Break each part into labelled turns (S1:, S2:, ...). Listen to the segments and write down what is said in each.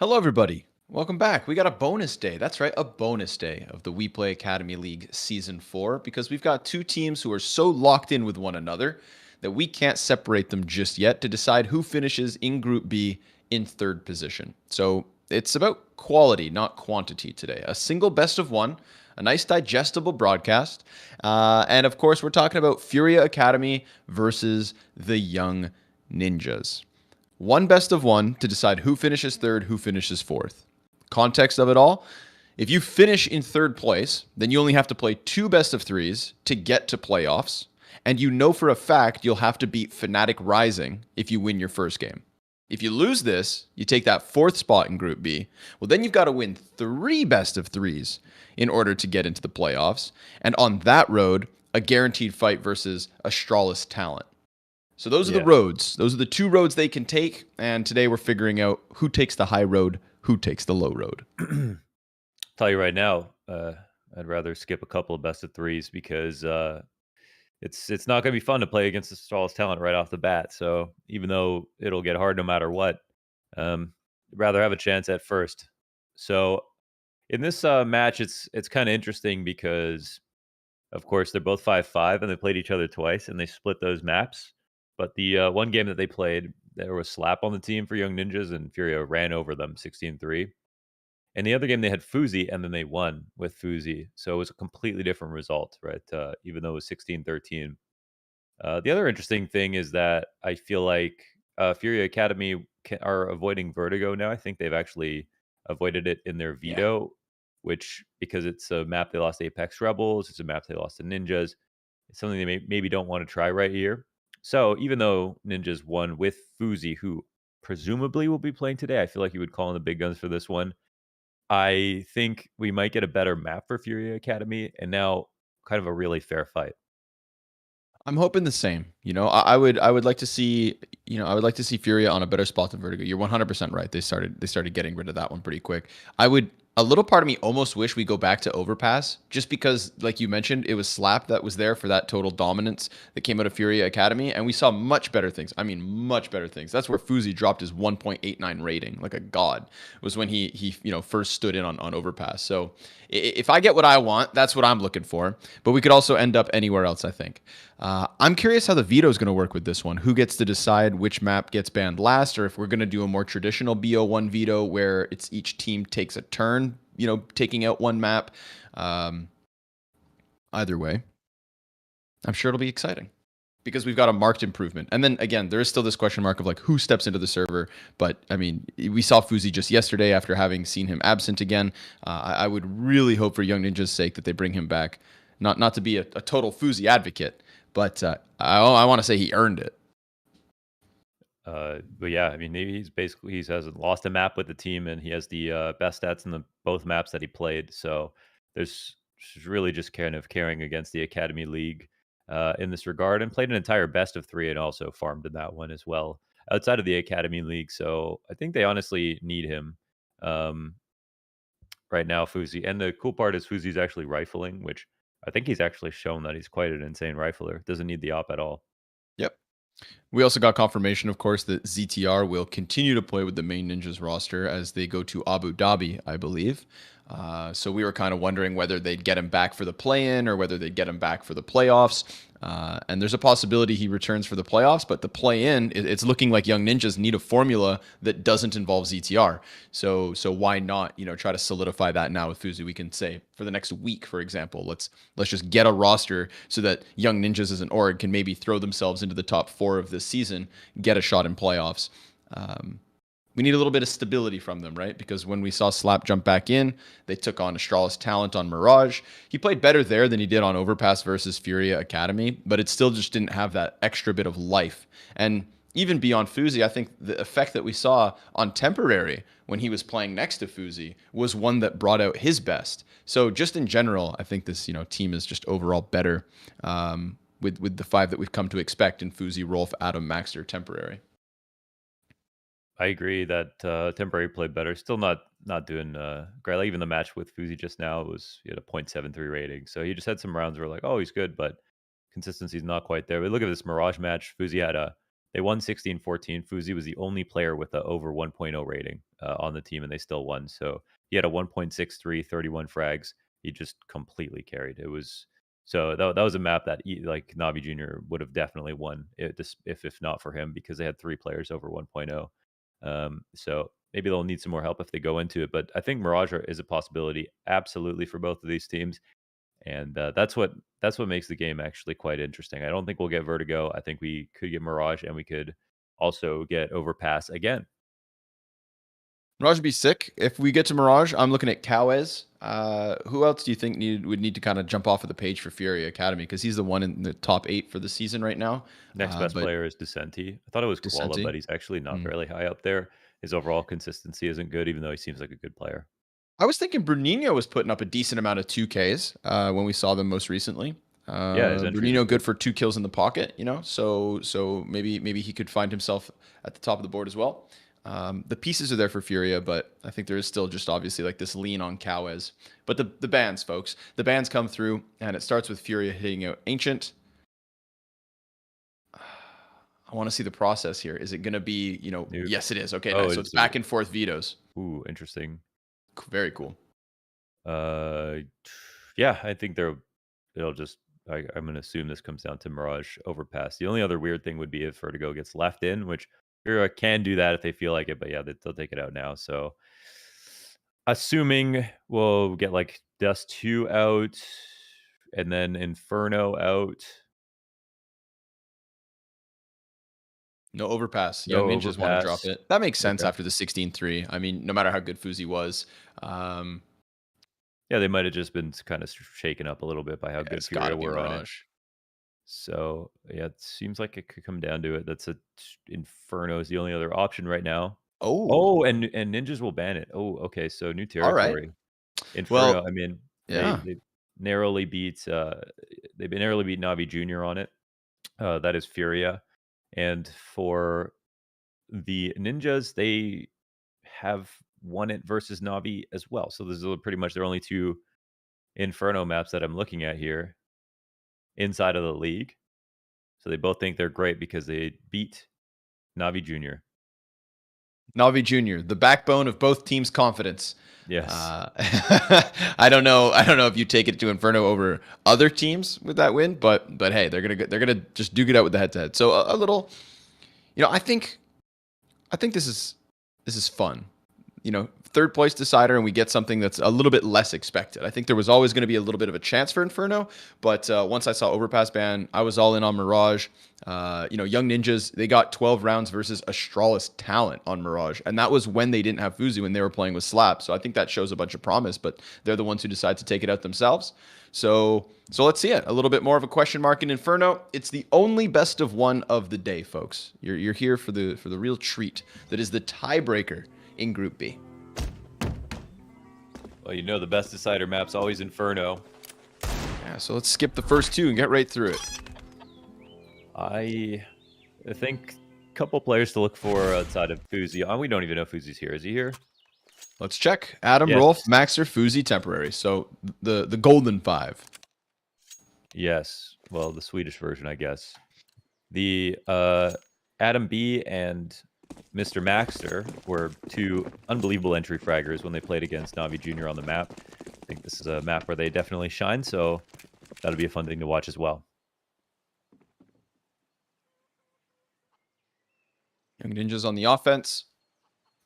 S1: Hello, everybody. Welcome back. We got a bonus day. That's right, a bonus day of the WePlay Academy League Season 4 because we've got two teams who are so locked in with one another that we can't separate them just yet to decide who finishes in Group B in third position. So it's about quality, not quantity today. A single best of one, a nice digestible broadcast. And of course, we're talking about FURIA Academy versus the Young Ninjas. One best of one to decide who finishes third, who finishes fourth. Context of it all: if you finish in third place, then you only have to play two best of threes to get to playoffs. And you know for a fact you'll have to beat Fnatic Rising if you win your first game. If you lose this, you take that fourth spot in Group B. Well, then you've got to win three best of threes in order to get into the playoffs. And on that road, a guaranteed fight versus Astralis Talent. So those are the roads. Those are the two roads they can take. And today we're figuring out who takes the high road, who takes the low road.
S2: Tell you right now, I'd rather skip a couple of best of threes because it's not going to be fun to play against the Astralis Talent right off the bat. So even though it'll get hard no matter what, rather have a chance at first. So in this match, it's kind of interesting because, of course, they're both 5-5 and they played each other twice and they split those maps. But the one game that they played, there was Slap on the team for Young Ninjas, and Furia ran over them 16-3. And the other game, they had Fuzi, and then they won with Fuzi. So it was a completely different result, right? Even though it was 16-13. The other interesting thing is that I feel like Furia Academy are avoiding Vertigo now. I think they've actually avoided it in their veto, which, because it's a map they lost to Apex Rebels, it's a map they lost to Ninjas. It's something they maybe don't want to try right here. So even though Ninjas won with Fuzi, who presumably will be playing today, I feel like you would call in the big guns for this one. I think we might get a better map for Furia Academy, and now kind of a really fair fight.
S1: I'm hoping the same. I would like to see, I would like to see Furia on a better spot than Vertigo. You're 100% right. They started getting rid of that one pretty quick. A little part of me almost wish we go back to Overpass, just because, like you mentioned, it was Slap that was there for that total dominance that came out of Furia Academy, and we saw much better things. I mean, much better things. That's where Fuzi dropped his 1.89 rating, like a god. Was when he first stood in on Overpass. So if I get what I want, that's what I'm looking for. But we could also end up anywhere else, I think. I'm curious how the veto is going to work with this one. Who gets to decide which map gets banned last, or if we're going to do a more traditional BO1 veto where it's each team takes a turn, taking out one map. Either way, I'm sure it'll be exciting because we've got a marked improvement. And then again, there is still this question mark of like who steps into the server. But I mean, we saw Fuzi just yesterday after having seen him absent again. I would really hope for Young Ninja's sake that they bring him back. Not to be a total Fuzi advocate, but I want to say he earned it.
S2: But yeah, I mean, he hasn't lost a map with the team, and he has the best stats in the both maps that he played. So there's really just kind of carrying against the Academy League in this regard, and played an entire best of three, and also farmed in that one as well outside of the Academy League. So I think they honestly need him right now, Fuzi. And the cool part is Fuzi's actually rifling, which I think he's actually shown that he's quite an insane rifler. Doesn't need the op at all.
S1: Yep. We also got confirmation, of course, that ZTR will continue to play with the main Ninjas roster as they go to Abu Dhabi, I believe. So we were kind of wondering whether they'd get him back for the play-in or whether they'd get him back for the playoffs. And there's a possibility he returns for the playoffs, but the play-in, it's looking like Young Ninjas need a formula that doesn't involve ZTR. So why not, try to solidify that now with Fuzi? We can say for the next week, for example, let's just get a roster so that Young Ninjas as an org can maybe throw themselves into the top 4 of this season, get a shot in playoffs. We need a little bit of stability from them, right? Because when we saw Slap jump back in, they took on Astralis Talent on Mirage. He played better there than he did on Overpass versus Furia Academy, but it still just didn't have that extra bit of life. And even beyond Fuzi, I think the effect that we saw on Temporary when he was playing next to Fuzi was one that brought out his best. So just in general, I think this team is just overall better with the 5 that we've come to expect in Fuzi, Rolf, Adam, Maxter, Temporary.
S2: I agree that Temporary played better. Still not doing great. Like even the match with Fuzi just now he had a 0.73 rating. So he just had some rounds where like, oh, he's good, but consistency's not quite there. But look at this Mirage match. Fuzi had a They won 16-14. Fuzi was the only player with a over 1.0 rating on the team, and they still won. So he had a 1.63, 31 frags. He just completely carried. It was so that was a map that like Navi Jr. would have definitely won if not for him, because they had 3 players over 1.0. So maybe they'll need some more help if they go into it. But I think Mirage is a possibility, absolutely, for both of these teams. And that's what makes the game actually quite interesting. I don't think we'll get Vertigo. I think we could get Mirage, and we could also get Overpass again.
S1: Mirage would be sick. If we get to Mirage, I'm looking at Cowes. Who else do you think would need to kind of jump off of the page for FURIA Academy? Because he's the one in the top 8 for the season right now.
S2: Next best
S1: But
S2: player is Decenti. I thought it was Koala,
S1: Decenti.
S2: but he's actually not really high up there. His overall consistency isn't good, even though he seems like a good player.
S1: I was thinking Bruninho was putting up a decent amount of 2Ks when we saw them most recently.
S2: Yeah, his entries are
S1: Bruninho good for 2 kills in the pocket, you know. So maybe he could find himself at the top of the board as well. The pieces are there for Furia, but I think there is still just obviously like this lean on Cowes. But the bans, folks, the bans come through, and it starts with Furia hitting out Ancient. I want to see the process here. Is it going to be,
S2: Nuke.
S1: yes, it is. Okay,
S2: Oh,
S1: nice. So it's back and forth vetoes.
S2: Ooh, interesting.
S1: Very cool.
S2: Yeah, I think it'll just. I'm going to assume this comes down to Mirage Overpass. The only other weird thing would be if Vertigo gets left in, which Furia can do that if they feel like it. But yeah, they'll take it out now. So assuming we'll get like Dust 2 out, and then Inferno out.
S1: No overpass.
S2: No
S1: Young Ninjas want to drop
S2: Overpass.
S1: it. That makes sense
S2: Okay.
S1: after the 16-3. I mean, no matter how good Fuzi was.
S2: Yeah, they might have just been kind of shaken up a little bit by how good
S1: It's got
S2: Furia
S1: to be
S2: were on it.
S1: Mirage.
S2: So yeah, it seems like it could come down to it. That's Inferno is the only other option right now.
S1: Oh,
S2: Oh, and ninjas will ban it. Oh, okay. So new
S1: all right.
S2: territory. Inferno.
S1: Well,
S2: I mean,
S1: yeah.
S2: they narrowly beat they've been narrowly beat Navi Jr. on it. That is Furia. And for the ninjas, they have won it versus Navi as well. So this is pretty much their only 2 Inferno maps that I'm looking at here inside of the league. So they both think they're great because they beat Navi Jr.
S1: Navi Jr., the backbone of both teams' confidence.
S2: Yes.
S1: I don't know. I don't know if you take it to Inferno over other teams with that win, but hey, they're gonna just duke it out with the head-to-head. So a little, I think this is fun. Third place decider, and we get something that's a little bit less expected. I think there was always going to be a little bit of a chance for Inferno, but once I saw Overpass ban, I was all in on Mirage. Young Ninjas, they got 12 rounds versus Astralis Talent on Mirage, and that was when they didn't have Fuzi, when they were playing with Slap. So I think that shows a bunch of promise, but they're the ones who decide to take it out themselves. So let's see it. A little bit more of a question mark in Inferno. It's the only best of one of the day, folks. You're here for the real treat. That is the tiebreaker in Group B.
S2: Well, the best decider map's always Inferno.
S1: Yeah, so let's skip the first 2 and get right through it.
S2: I think a couple players to look for outside of Fuzi. We don't even know if Fuzi's here. Is he here?
S1: Let's check. Adam,
S2: Yes.
S1: Rolf, Maxer, Fuzi, temporary. So the golden 5.
S2: Yes. Well, the Swedish version, I guess. The Adam B and Mr. Maxter were 2 unbelievable entry fraggers when they played against Navi Jr. on the map. I think this is a map where they definitely shine, so that'll be a fun thing to watch as well.
S1: Young Ninjas on the offense.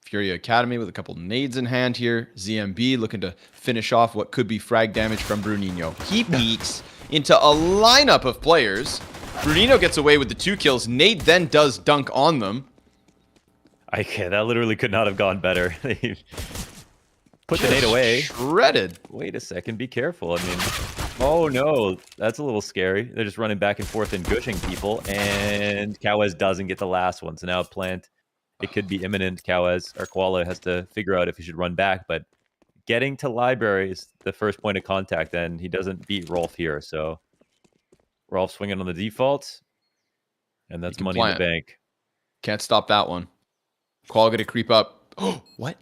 S1: FURIA Academy with a couple nades in hand here. ZMB looking to finish off what could be frag damage from Bruninho. He peeks into a lineup of players. Bruninho gets away with the 2 kills. Nade then does dunk on them.
S2: That literally could not have gone better. They put the nade away.
S1: Shredded.
S2: Wait a second. Be careful. I mean, oh no, that's a little scary. They're just running back and forth and gushing people, and Cowes doesn't get the last one. So now Plant, it could be imminent. Cowes or Koala has to figure out if he should run back, but getting to Library is the first point of contact, and he doesn't beat Rolf here. So Rolf swinging on the default, and that's money in the bank.
S1: Can't stop that one. Koala gonna creep up. Oh, what?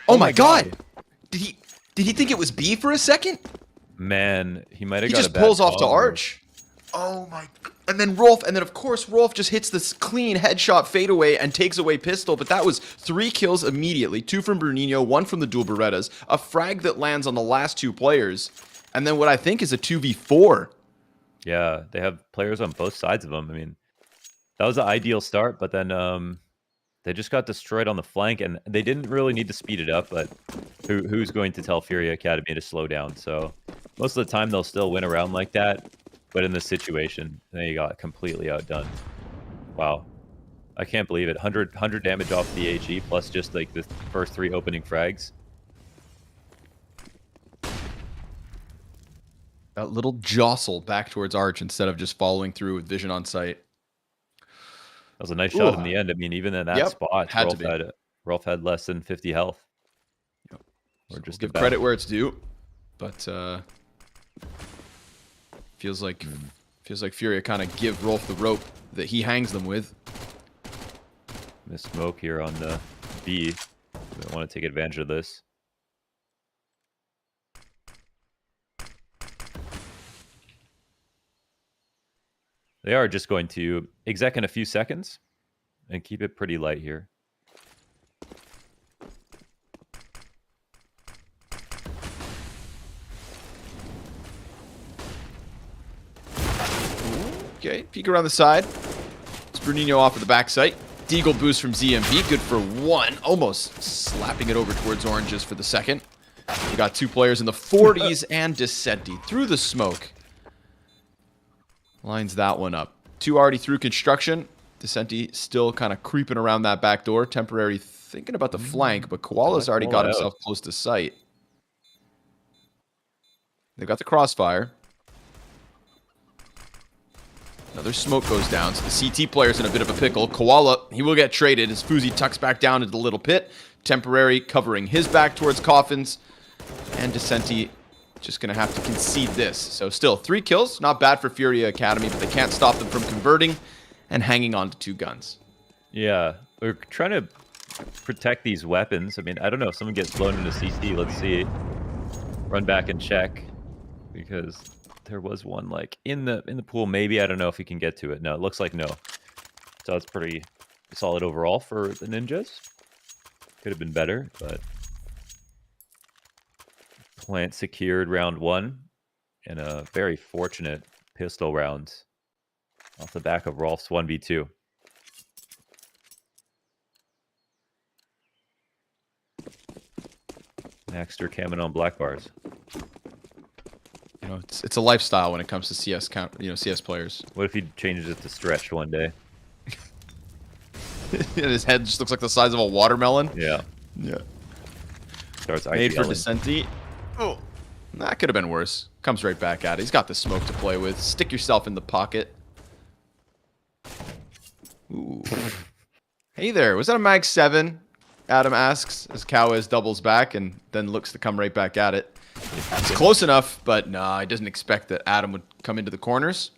S1: Oh my God! Did he think it was B for a second?
S2: Man, he might have
S1: He
S2: got
S1: just
S2: a bad
S1: pulls off to
S2: combo.
S1: Arch. Oh my! And then Rolf, and then of course Rolf just hits this clean headshot fadeaway and takes away pistol. But that was 3 kills immediately, 2 from Bruninho, 1 from the dual Berettas, a frag that lands on the last 2 players, and then what I think is a 2v4.
S2: Yeah, they have players on both sides of them. I mean, that was the ideal start, but then they just got destroyed on the flank, and they didn't really need to speed it up, but who's going to tell FURIA Academy to slow down? So most of the time they'll still win a round like that, but in this situation, they got completely outdone. Wow. I can't believe it. 100 damage off the AG, plus just like the first 3 opening frags.
S1: That little jostle back towards Arch instead of just following through with vision on sight.
S2: That was a nice shot in the end. I mean, even in that spot, Rolf had less than 50 health.
S1: Yep.
S2: Or just
S1: give credit where it's due, but feels like FURIA kind of give Rolf the rope that he hangs them with.
S2: Miss smoke here on the B. They want to take advantage of this. They are just going to exec in a few seconds and keep it pretty light here.
S1: Okay, peek around the side. It's Bruninho off of the backside. Deagle boost from ZMB, good for 1. Almost slapping it over towards Oranges for the second. You got 2 players in the 40s and Descenti through the smoke. Lines that one up. 2 already through construction. Descenti still kind of creeping around that back door. Temporary thinking about the flank, but Koala's already got himself close to sight. They've got the crossfire. Another smoke goes down, so the CT player's in a bit of a pickle. Koala, he will get traded as Fuzi tucks back down into the little pit. Temporary covering his back towards Coffins. And Descenti just going to have to concede this. So still, 3 kills. Not bad for FURIA Academy, but they can't stop them from converting and hanging on to 2 guns.
S2: Yeah, we're trying to protect these weapons. I mean, I don't know if someone gets blown into CT. Let's see. Run back and check. Because there was one like in the pool. Maybe I don't know if we can get to it. No, it looks like no. So it's pretty solid overall for the ninjas. Could have been better, but plant secured round 1 and a very fortunate pistol round off the back of Rolf's 1v2. Maxter camming on black bars.
S1: You know, it's a lifestyle when it comes to CS CS players.
S2: What if he changes it to stretch one day?
S1: And his head just looks like the size of a watermelon.
S2: Yeah.
S1: Yeah.
S2: Starts
S1: made for Descenti. Oh, that could have been worse. Comes right back at it. He's got the smoke to play with. Stick yourself in the pocket. Ooh. Hey there. Was that a Mag 7? Adam asks as Cowes doubles back and then looks to come right back at it. It's close enough, but nah, he doesn't expect that Adam would come into the corners.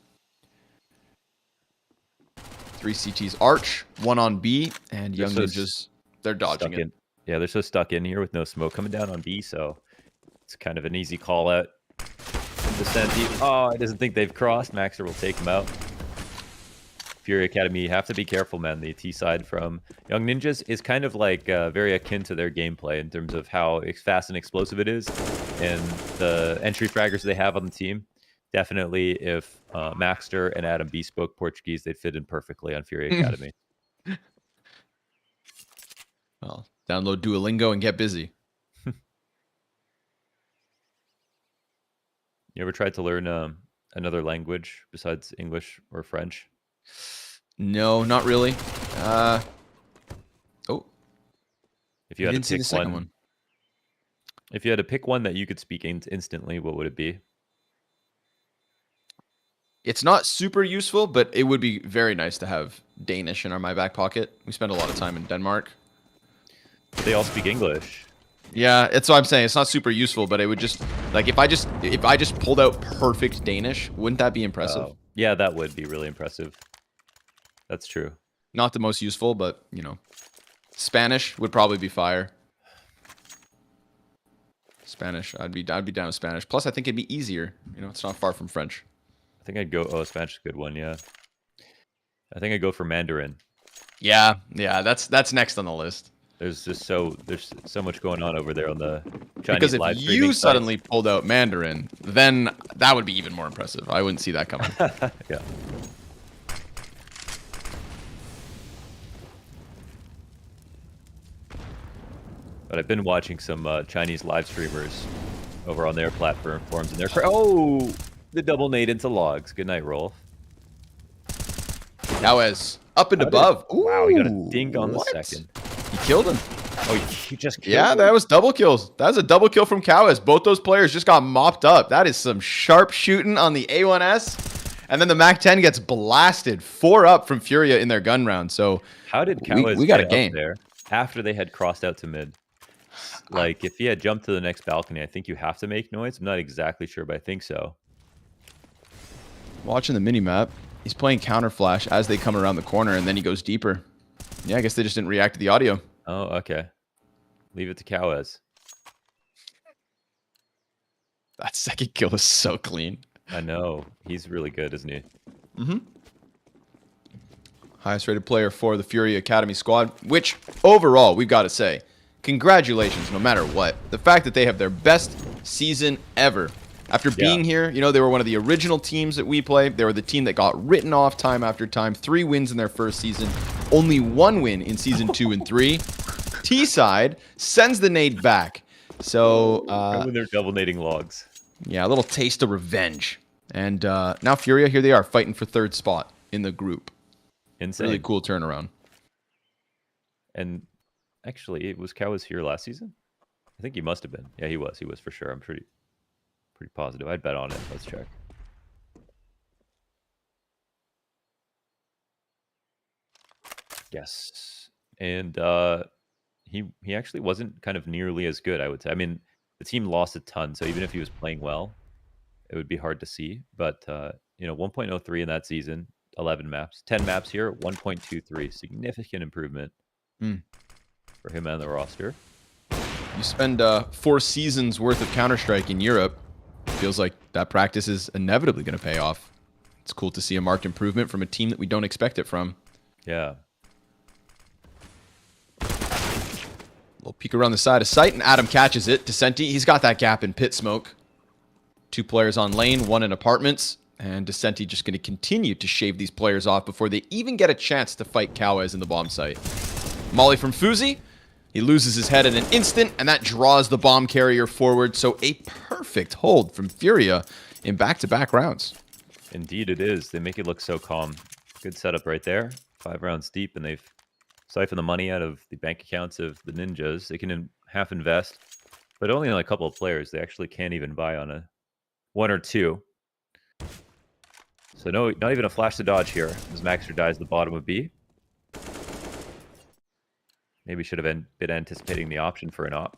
S1: 3 CTs Arch, 1 on B, and Young Ninjas, they're dodging it.
S2: Yeah, they're so stuck in here with no smoke coming down on B, so it's kind of an easy call out. Descenti, oh, I doesn't think they've crossed. Maxer will take him out. FURIA Academy, you have to be careful, man. The T side from Young Ninjas is kind of like very akin to their gameplay in terms of how fast and explosive it is, and the entry fraggers they have on the team. Definitely, if Maxter and Adam B spoke Portuguese, they'd fit in perfectly on FURIA Academy.
S1: Well, download Duolingo and get busy.
S2: You ever tried to learn another language besides English or French?
S1: No, not really.
S2: If you had to pick one, if you had to pick one that you could speak instantly, what would it be?
S1: It's not super useful, but it would be very nice to have Danish in my back pocket. We spend a lot of time in Denmark.
S2: They all speak English.
S1: Yeah, that's what I'm saying. It's not super useful, but it would just like if I just pulled out perfect Danish, wouldn't that be impressive?
S2: Yeah, that would be really impressive. That's true.
S1: Not the most useful, but you know, Spanish would probably be fire. Spanish, I'd be down with Spanish. Plus, I think it'd be easier. You know, it's not far from French.
S2: think I'd go. Oh, Spanish is a good one. Yeah. I think I'd go for Mandarin.
S1: Yeah, that's next on the list.
S2: There's so much going on over there on the
S1: Because
S2: Chinese
S1: if
S2: live streaming
S1: you
S2: sites.
S1: suddenly pulled out Mandarin, then that would be even more impressive. I wouldn't see that coming.
S2: Yeah. But I've been watching some Chinese live streamers over on their platforms, and they're the double nade into logs. Good night, Rolf.
S1: Cowes up and
S2: How did-
S1: above.
S2: Wow, he got a
S1: Ooh,
S2: dink on the
S1: what?
S2: second.
S1: He killed him.
S2: Oh, he just killed
S1: Yeah,
S2: him?
S1: that was double kills. That was a double kill from Cowes. Both those players just got mopped up. That is some sharp shooting on the A1S. And then the MAC-10 gets blasted 4 up from FURIA in their gun round. So
S2: How did Cowes
S1: we got a
S2: get
S1: game
S2: up there after they had crossed out to mid? Like, if he had jumped to the next balcony, I think you have to make noise. I'm not exactly sure, but I think so.
S1: Watching the mini-map, he's playing counter flash as they come around the corner, and then he goes deeper. Yeah, I guess they just didn't react to the audio.
S2: Oh, okay. Leave it to Cowes.
S1: That second kill is so clean.
S2: I know. He's really good, isn't he?
S1: Mm-hmm. Highest rated player for the FURIA Academy squad, which overall, we've got to say, congratulations no matter what. The fact that they have their best season ever. After being here, you know, they were one of the original teams at WePlay. They were the team that got written off time after time. 3 wins in their first season. Only 1 win in season 2 and 3. T-side sends the nade back. So,
S2: when they're double nading logs.
S1: Yeah, a little taste of revenge. And now FURIA, here they are, fighting for 3rd spot in the group.
S2: Insane.
S1: Really cool turnaround.
S2: And actually, was Cowes here last season? I think he must have been. Yeah, he was. He was for sure. I'm pretty positive. I'd bet on it. Let's check. Yes. And he actually wasn't kind of nearly as good, I would say. I mean, the team lost a ton, so even if he was playing well, it would be hard to see. But you know, 1.03 in that season, 11 maps, 10 maps here, 1.23, significant improvement for him and the roster.
S1: You spend 4 seasons worth of Counter-Strike in Europe. Feels like that practice is inevitably going to pay off. It's cool to see a marked improvement from a team that we don't expect it from.
S2: Yeah.
S1: Little peek around the side of sight, and Adam catches it. Descenti, he's got that gap in pit smoke. 2 players on lane, 1 in apartments. And Descenti just going to continue to shave these players off before they even get a chance to fight Cowes in the bomb site. Molly from Fuzi. He loses his head in an instant, and that draws the bomb carrier forward. So a perfect hold from FURIA in back-to-back rounds.
S2: Indeed it is. They make it look so calm. Good setup right there. 5 rounds deep, and they've siphoned the money out of the bank accounts of the ninjas. They can half invest, but only on a couple of players. They actually can't even buy on a 1 or 2. So no, not even a flash to dodge here, as Maxter dies at the bottom of B. Maybe should have been anticipating the option for an op.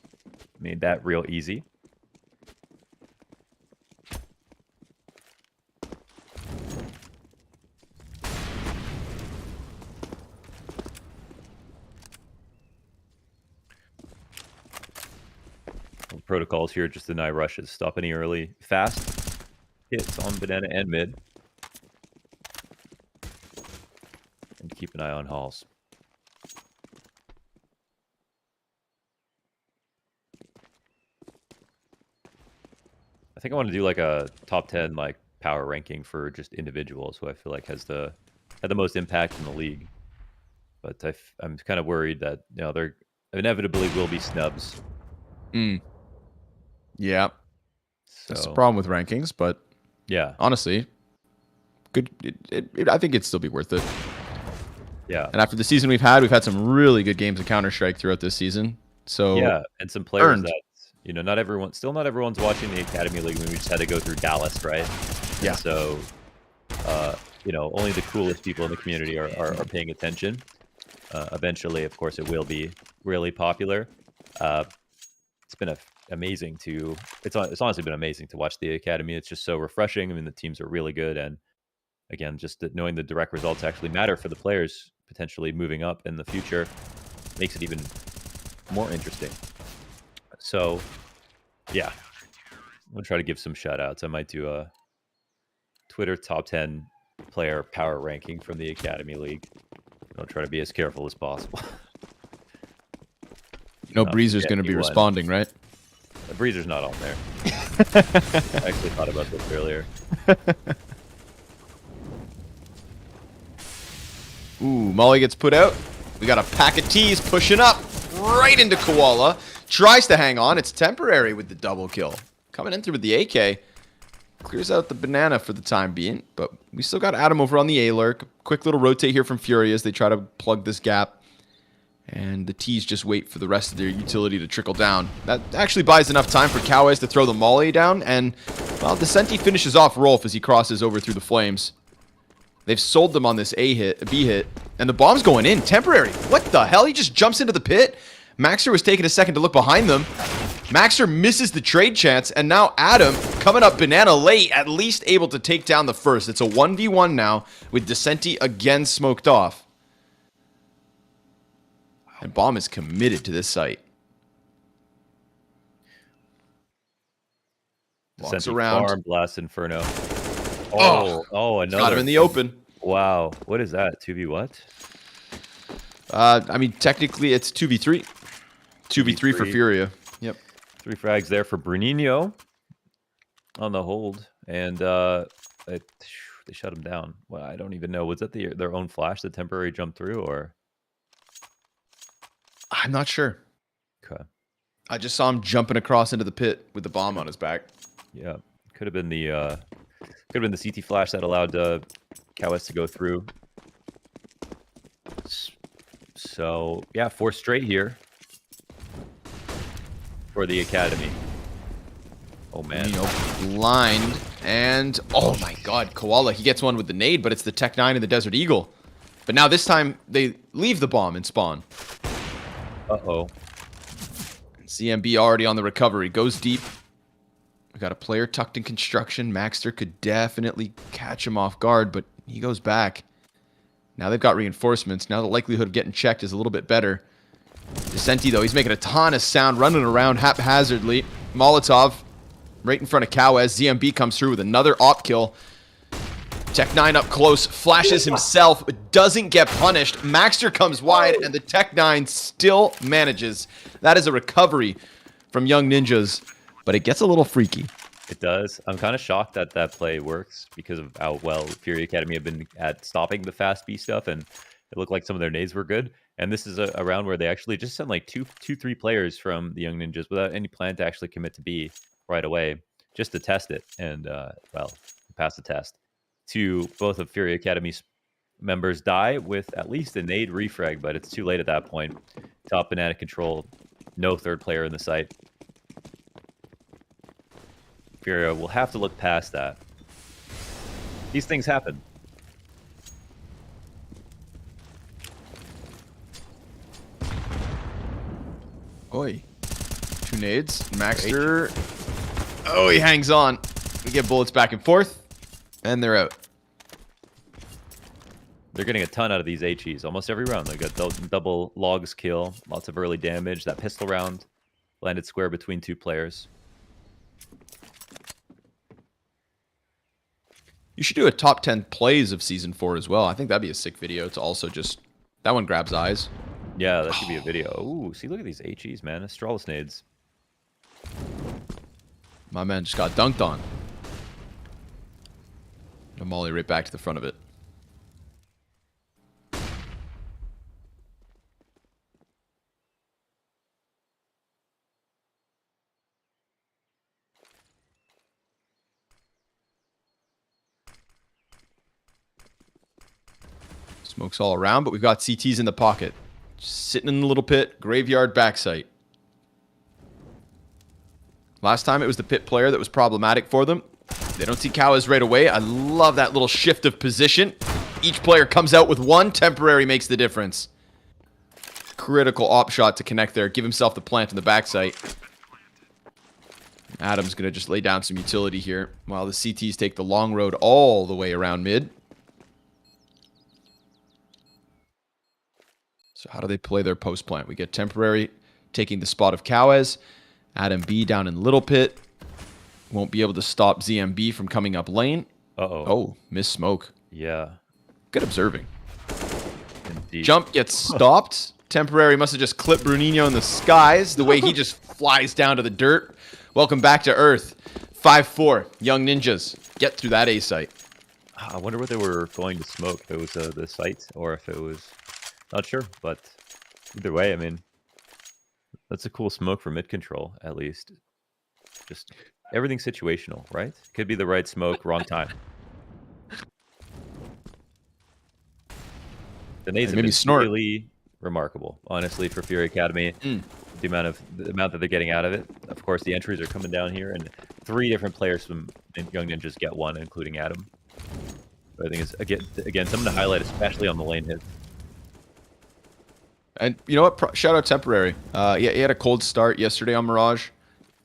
S2: Made that real easy. The protocols here just deny rushes. Stop any early fast hits on banana and mid. And keep an eye on halls. I think I want to do like a top 10 like power ranking for just individuals who I feel like had the most impact in the league. But I'm kind of worried that, you know, there inevitably will be snubs.
S1: Yeah.
S2: So,
S1: that's the problem with rankings, but
S2: yeah,
S1: honestly, good. I think it'd still be worth it.
S2: Yeah.
S1: And after the season we've had some really good games of Counter-Strike throughout this season. So
S2: yeah, and some players that, you know, not everyone's watching the Academy League. We just had to go through Dallas, right?
S1: Yeah.
S2: And so, you know, only the coolest people in the community are paying attention. Eventually, of course, it will be really popular. It's been amazing to. It's honestly been amazing to watch the Academy. It's just so refreshing. I mean, the teams are really good, and again, just knowing the direct results actually matter for the players potentially moving up in the future makes it even more interesting. So, yeah, I'm gonna try to give some shout outs. I might do Twitter top 10 player power ranking from the Academy League. I'll try to be as careful as possible.
S1: You know, Breezer's going to be responding, right?
S2: Breezer's not on there. I actually thought about this earlier.
S1: Ooh, Molly gets put out. We got a pack of tees pushing up right into Koala. Tries to hang on. It's temporary with the double kill. Coming in through with the AK. Clears out the banana for the time being. But we still got Adam over on the A-Lurk. Quick little rotate here from FURIA as they try to plug this gap. And the T's just wait for the rest of their utility to trickle down. That actually buys enough time for Cowes to throw the molly down. And, well, Descenti finishes off Rolf as he crosses over through the flames. They've sold them on this B hit. And the bomb's going in. Temporary. What the hell? He just jumps into the pit. Maxer was taking a second to look behind them. Maxer misses the trade chance. And now Adam, coming up banana late, at least able to take down the first. It's a 1v1 now with Descenti again smoked off. And Bomb is committed to this site. Walks around.
S2: Farm, Blast Inferno. Oh, another.
S1: Got him in the open.
S2: Wow. What is that? 2v what?
S1: I mean, technically it's 2v3. 2v3 for FURIA. Yep.
S2: 3 frags there for Bruninho on the hold. And they shut him down. Well, I don't even know. Was that their own flash, the temporary jump through, or?
S1: I'm not sure.
S2: Okay.
S1: I just saw him jumping across into the pit with the bomb on his back.
S2: Yeah, could have been the CT flash that allowed Cowes to go through. So yeah, 4 straight here for the Academy. Oh man,
S1: blind and oh my God, Koala, he gets one with the nade, but it's the Tech 9 and the Desert Eagle. But now this time they leave the bomb and spawn.
S2: Uh-oh.
S1: CMB already on the recovery. Goes deep. We got a player tucked in construction. Maxter could definitely catch him off guard, but he goes back. Now they've got reinforcements. Now the likelihood of getting checked is a little bit better. Descenti, though, he's making a ton of sound, running around haphazardly. Molotov right in front of Cowes. ZMB comes through with another op kill. Tech 9 up close, flashes himself, but doesn't get punished. Maxter comes wide, and the Tech 9 still manages. That is a recovery from Young Ninjas, but it gets a little freaky.
S2: It does. I'm kind of shocked that that play works because of how well FURIA Academy have been at stopping the fast B stuff, and it looked like some of their nades were good. And this is a round where they actually just sent like 3 players from the Young Ninjas without any plan to actually commit to B right away, just to test it. And, well, pass the test. To both of FURIA Academy's members die with at least a nade refrag, but it's too late at that point. Top banana control, no third player in the site. FURIA will have to look past that. These things happen.
S1: Oi. 2 nades. Maxter. Oh, he hangs on. We get bullets back and forth. And they're out.
S2: They're getting a ton out of these HEs almost every round. They got double logs kill, lots of early damage. That pistol round landed square between 2 players.
S1: You should do a top 10 plays of Season 4 as well. I think that'd be a sick video to also just... That one grabs eyes.
S2: Yeah, that should be a video. Ooh, see, look at these HEs, man. Astralis nades.
S1: My man just got dunked on. A molly right back to the front of it. Smokes all around, but we've got CTs in the pocket. Just sitting in the little pit, graveyard backsite. Last time it was the pit player that was problematic for them. They don't see Cowes right away. I love that little shift of position. Each player comes out with 1. Temporary makes the difference. Critical op shot to connect there. Give himself the plant in the backside. Adam's going to just lay down some utility here while the CTs take the long road all the way around mid. So how do they play their post plant? We get temporary taking the spot of Cowes. Adam B down in Little Pit. Won't be able to stop ZMB from coming up lane.
S2: Uh-oh.
S1: Oh, miss smoke.
S2: Yeah,
S1: Good observing.
S2: indeed.
S1: Jump gets stopped. Temporary must have just clipped Bruninho in the skies. The way he just flies down to the dirt. Welcome back to Earth. 5-4. Young Ninjas. Get through that A site.
S2: I wonder what they were going to smoke. If it was the site or if it was... Not sure, but either way, I mean, that's a cool smoke for mid control, at least. Just everything's situational, right? Could be the right smoke, wrong time. The nades have
S1: Maybe
S2: been
S1: snort.
S2: really remarkable, honestly, for Fury Academy. The amount that they're getting out of it. Of course, the entries are coming down here, and 3 different players from Young Ninjas get one, including Adam. But I think it's again something to highlight, especially on the lane hit.
S1: And you know what? Shout out Temporary. Yeah, he had a cold start yesterday on Mirage.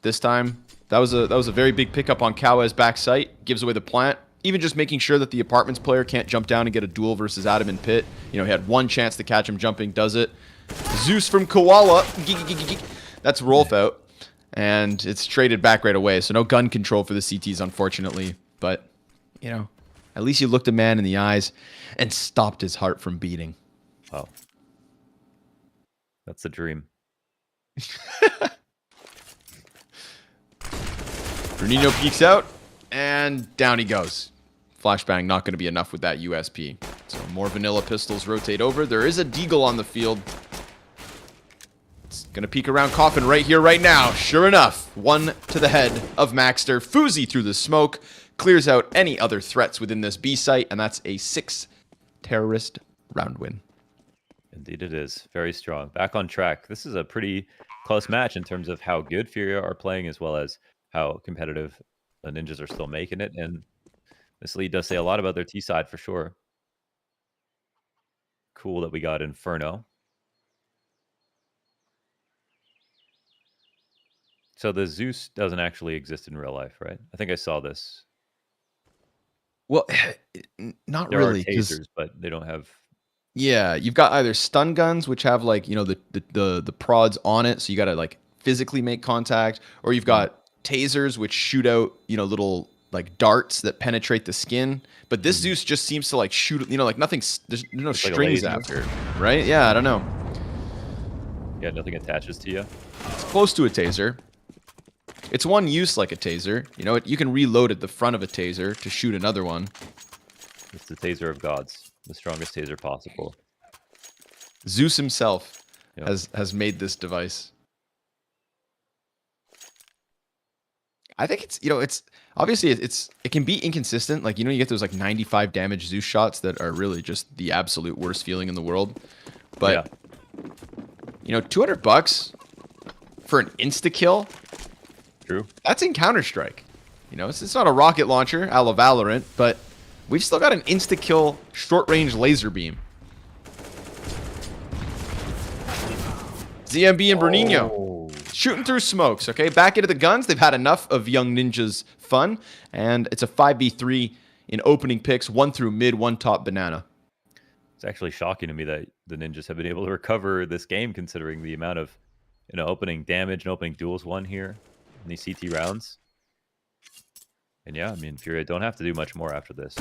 S1: This time, that was a very big pickup on Kawa's back site. Gives away the plant. Even just making sure that the apartments player can't jump down and get a duel versus Adam in pit. You know, he had one chance to catch him jumping, does it. Zeus from Koala. That's Rolf out. And it's traded back right away. So no gun control for the CTs, unfortunately. But, you know, at least you looked a man in the eyes and stopped his heart from beating.
S2: Wow. That's the dream.
S1: Bruninho peeks out, and down he goes. Flashbang not going to be enough with that USP. So more vanilla pistols rotate over. There is a Deagle on the field. It's going to peek around Coffin right here, right now. Sure enough, one to the head of Maxter. Fuzi through the smoke. Clears out any other threats within this B site, and that's a 6 terrorist round win.
S2: Indeed it is. Very strong. Back on track. This is a pretty close match in terms of how good FURIA are playing as well as how competitive the Ninjas are still making it. And this lead does say a lot about their T side for sure. Cool that we got Inferno. So the Zeus doesn't actually exist in real life, right? I think I saw this.
S1: Well, not
S2: There
S1: really.
S2: are tasers, but they don't have...
S1: Yeah, you've got either stun guns, which have like, you know, the prods on it, so you got to like physically make contact, or you've got tasers, which shoot out, you know, little like darts that penetrate the skin. But this Zeus just seems to like shoot, you know, like nothing's, there's no
S2: It's like a
S1: strings
S2: laser.
S1: after, right? Yeah, I don't know.
S2: Yeah, nothing attaches to you.
S1: It's close to a taser. It's one use like a taser. You know, you can reload at the front of a taser to shoot another one.
S2: It's the taser of gods. The strongest taser possible.
S1: Zeus himself has made this device. I think it's, you know, it's obviously it can be inconsistent. Like, you know, you get those like 95 damage Zeus shots that are really just the absolute worst feeling in the world. But you know, $200 for an insta kill.
S2: True.
S1: That's in Counter-Strike. You know, it's not a rocket launcher a la Valorant, but we've still got an insta-kill short-range laser beam. ZMB and Bruninho shooting through smokes, okay? Back into the guns. They've had enough of Young Ninja's fun, and it's a 5v3 in opening picks, 1 through mid, 1 top banana.
S2: It's actually shocking to me that the Ninjas have been able to recover this game considering the amount of, you know, opening damage and opening duels won here in these CT rounds. And yeah, I mean, FURIA don't have to do much more after this.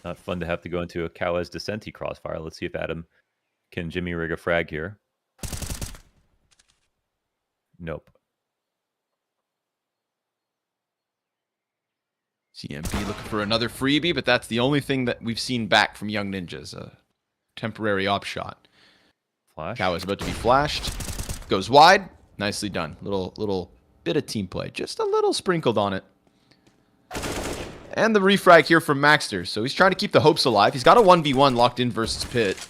S2: Not fun to have to go into a Kawa's Descenti crossfire. Let's see if Adam can Jimmy rig a frag here. Nope.
S1: CMP looking for another freebie, but that's the only thing that we've seen back from Young Ninjas. A temporary op shot.
S2: Flash.
S1: Kawa's about to be flashed. Goes wide. Nicely done. Little bit of team play. Just a little sprinkled on it. And the refrag here from Maxter. So he's trying to keep the hopes alive. He's got a 1v1 locked in versus Pit.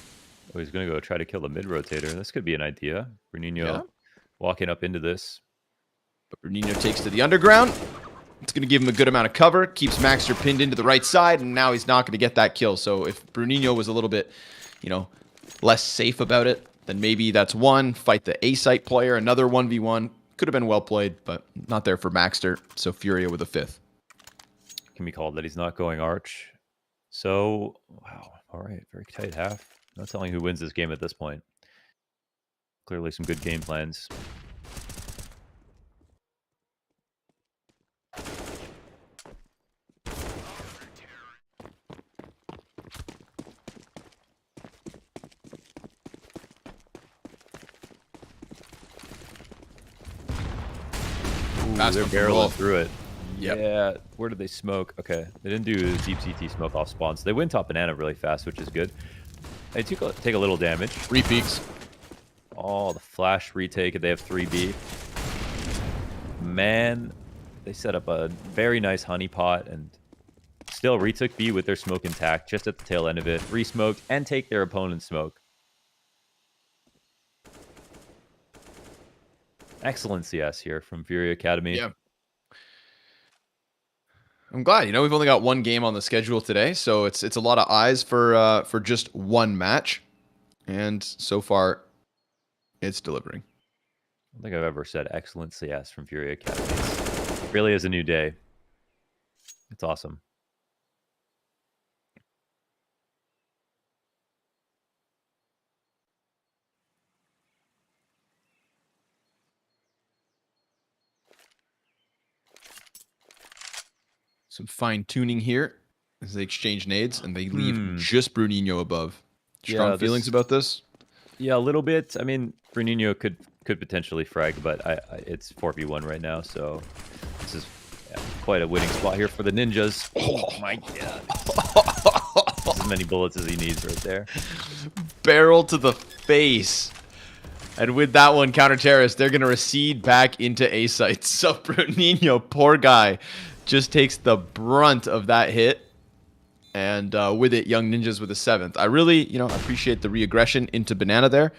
S2: Oh, he's going to go try to kill the mid-rotator. This could be an idea. Bruninho walking up into this.
S1: But Bruninho takes to the underground. It's going to give him a good amount of cover. Keeps Maxter pinned into the right side, and now he's not going to get that kill. So if Bruninho was a little bit, you know, less safe about it, then maybe that's one. Fight the A-site player, another 1v1. Could have been well played, but not there for Maxter. So FURIA with a 5th.
S2: Can be called that he's not going arch. So, wow. All right. Very tight half. No telling who wins this game at this point. Clearly some good game plans. Ooh,
S1: Fast
S2: they're
S1: one from Roll.
S2: barreling through it.
S1: Yep.
S2: Yeah. Where did they smoke? Okay. They didn't do deep CT smoke off spawn. So they win top banana really fast, which is good. They take a little damage.
S1: 3 peaks.
S2: Oh, the flash retake. They have 3B. Man, they set up a very nice honeypot and still retook B with their smoke intact just at the tail end of it. Resmoked and take their opponent's smoke. Excellent CS here from FURIA Academy.
S1: Yeah. I'm glad. We've only got one game on the schedule today, so it's a lot of eyes for just one match, and so far, it's delivering.
S2: I don't think I've ever said excellent CS from FURIA Academy. It really is a new day. It's awesome.
S1: Some fine tuning here as they exchange nades and they leave just Bruninho above. Strong feelings about this?
S2: Yeah, a little bit. I mean, Bruninho could potentially frag, but it's 4v1 right now, so this is quite a winning spot here for the ninjas. Oh my god. As many bullets as he needs right there.
S1: Barrel to the face. And with that one, counter terrorist, they're going to recede back into A sites. So Bruninho, poor guy, just takes the brunt of that hit. And with it, Young Ninjas with a 7th. I really, appreciate the re-aggression into banana there.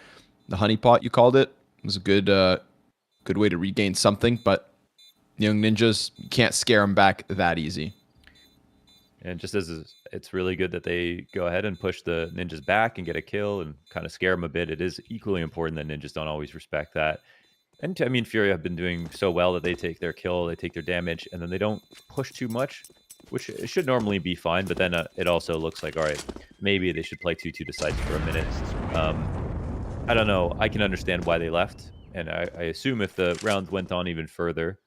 S1: The honeypot, you called it, was a good way to regain something. But Young Ninjas, you can't scare them back that easy.
S2: And just as it's really good that they go ahead and push the ninjas back and get a kill and kind of scare them a bit, it is equally important that ninjas don't always respect that. And I mean, FURIA have been doing so well that they take their kill, they take their damage, and then they don't push too much, which it should normally be fine. But then it also looks like, all right, maybe they should play 2-2 to sides for a minute. I don't know. I can understand why they left. And I assume if the round went on even further,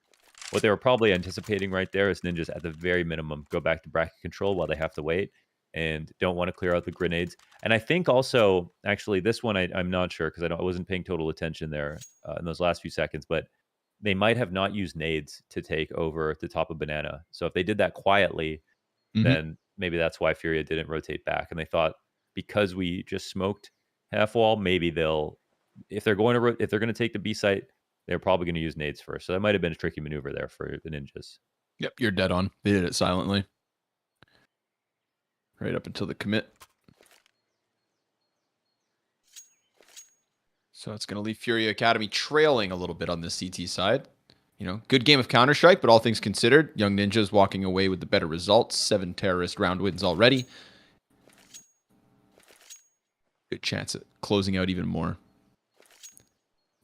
S2: what they were probably anticipating right there is ninjas at the very minimum go back to bracket control while they have to wait and don't want to clear out the grenades. And I think also, actually, this one I'm not sure because I wasn't paying total attention there in those last few seconds, but they might have not used nades to take over the top of banana. So if they did that quietly, then maybe that's why FURIA didn't rotate back. And they thought because we just smoked half wall, maybe if they're going to take the B site, they're probably going to use nades first. So that might have been a tricky maneuver there for the ninjas.
S1: Yep, you're dead on. They did it silently. Right up until the commit. So it's going to leave FURIA Academy trailing a little bit on the CT side. Good game of Counter-Strike, but all things considered, Young Ninjas walking away with the better results. 7 terrorist round wins already. Good chance at closing out even more.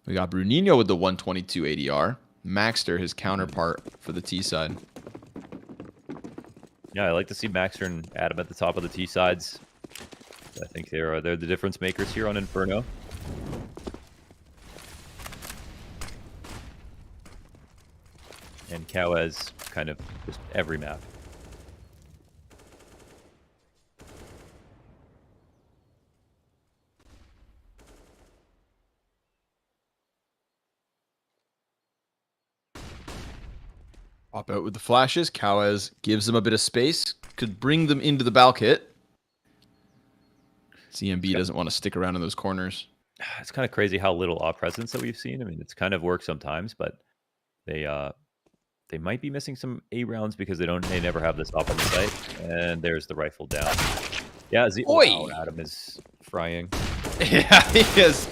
S1: We got Bruninho with the 122 ADR. Maxter, his counterpart for the T side.
S2: Yeah, I like to see Maxter and Adam at the top of the T sides. I think they're the difference makers here on Inferno. And Kawez kind of just every map.
S1: Pop out with the flashes. Kawez gives them a bit of space. Could bring them into the Balk hit. CMB doesn't want to stick around in those corners.
S2: It's kind of crazy how little off presence that we've seen. I mean, it's kind of worked sometimes, but they might be missing some A rounds because they never have this up on the site. And there's the rifle down. Yeah, wow, Adam is frying.
S1: Yeah, he is.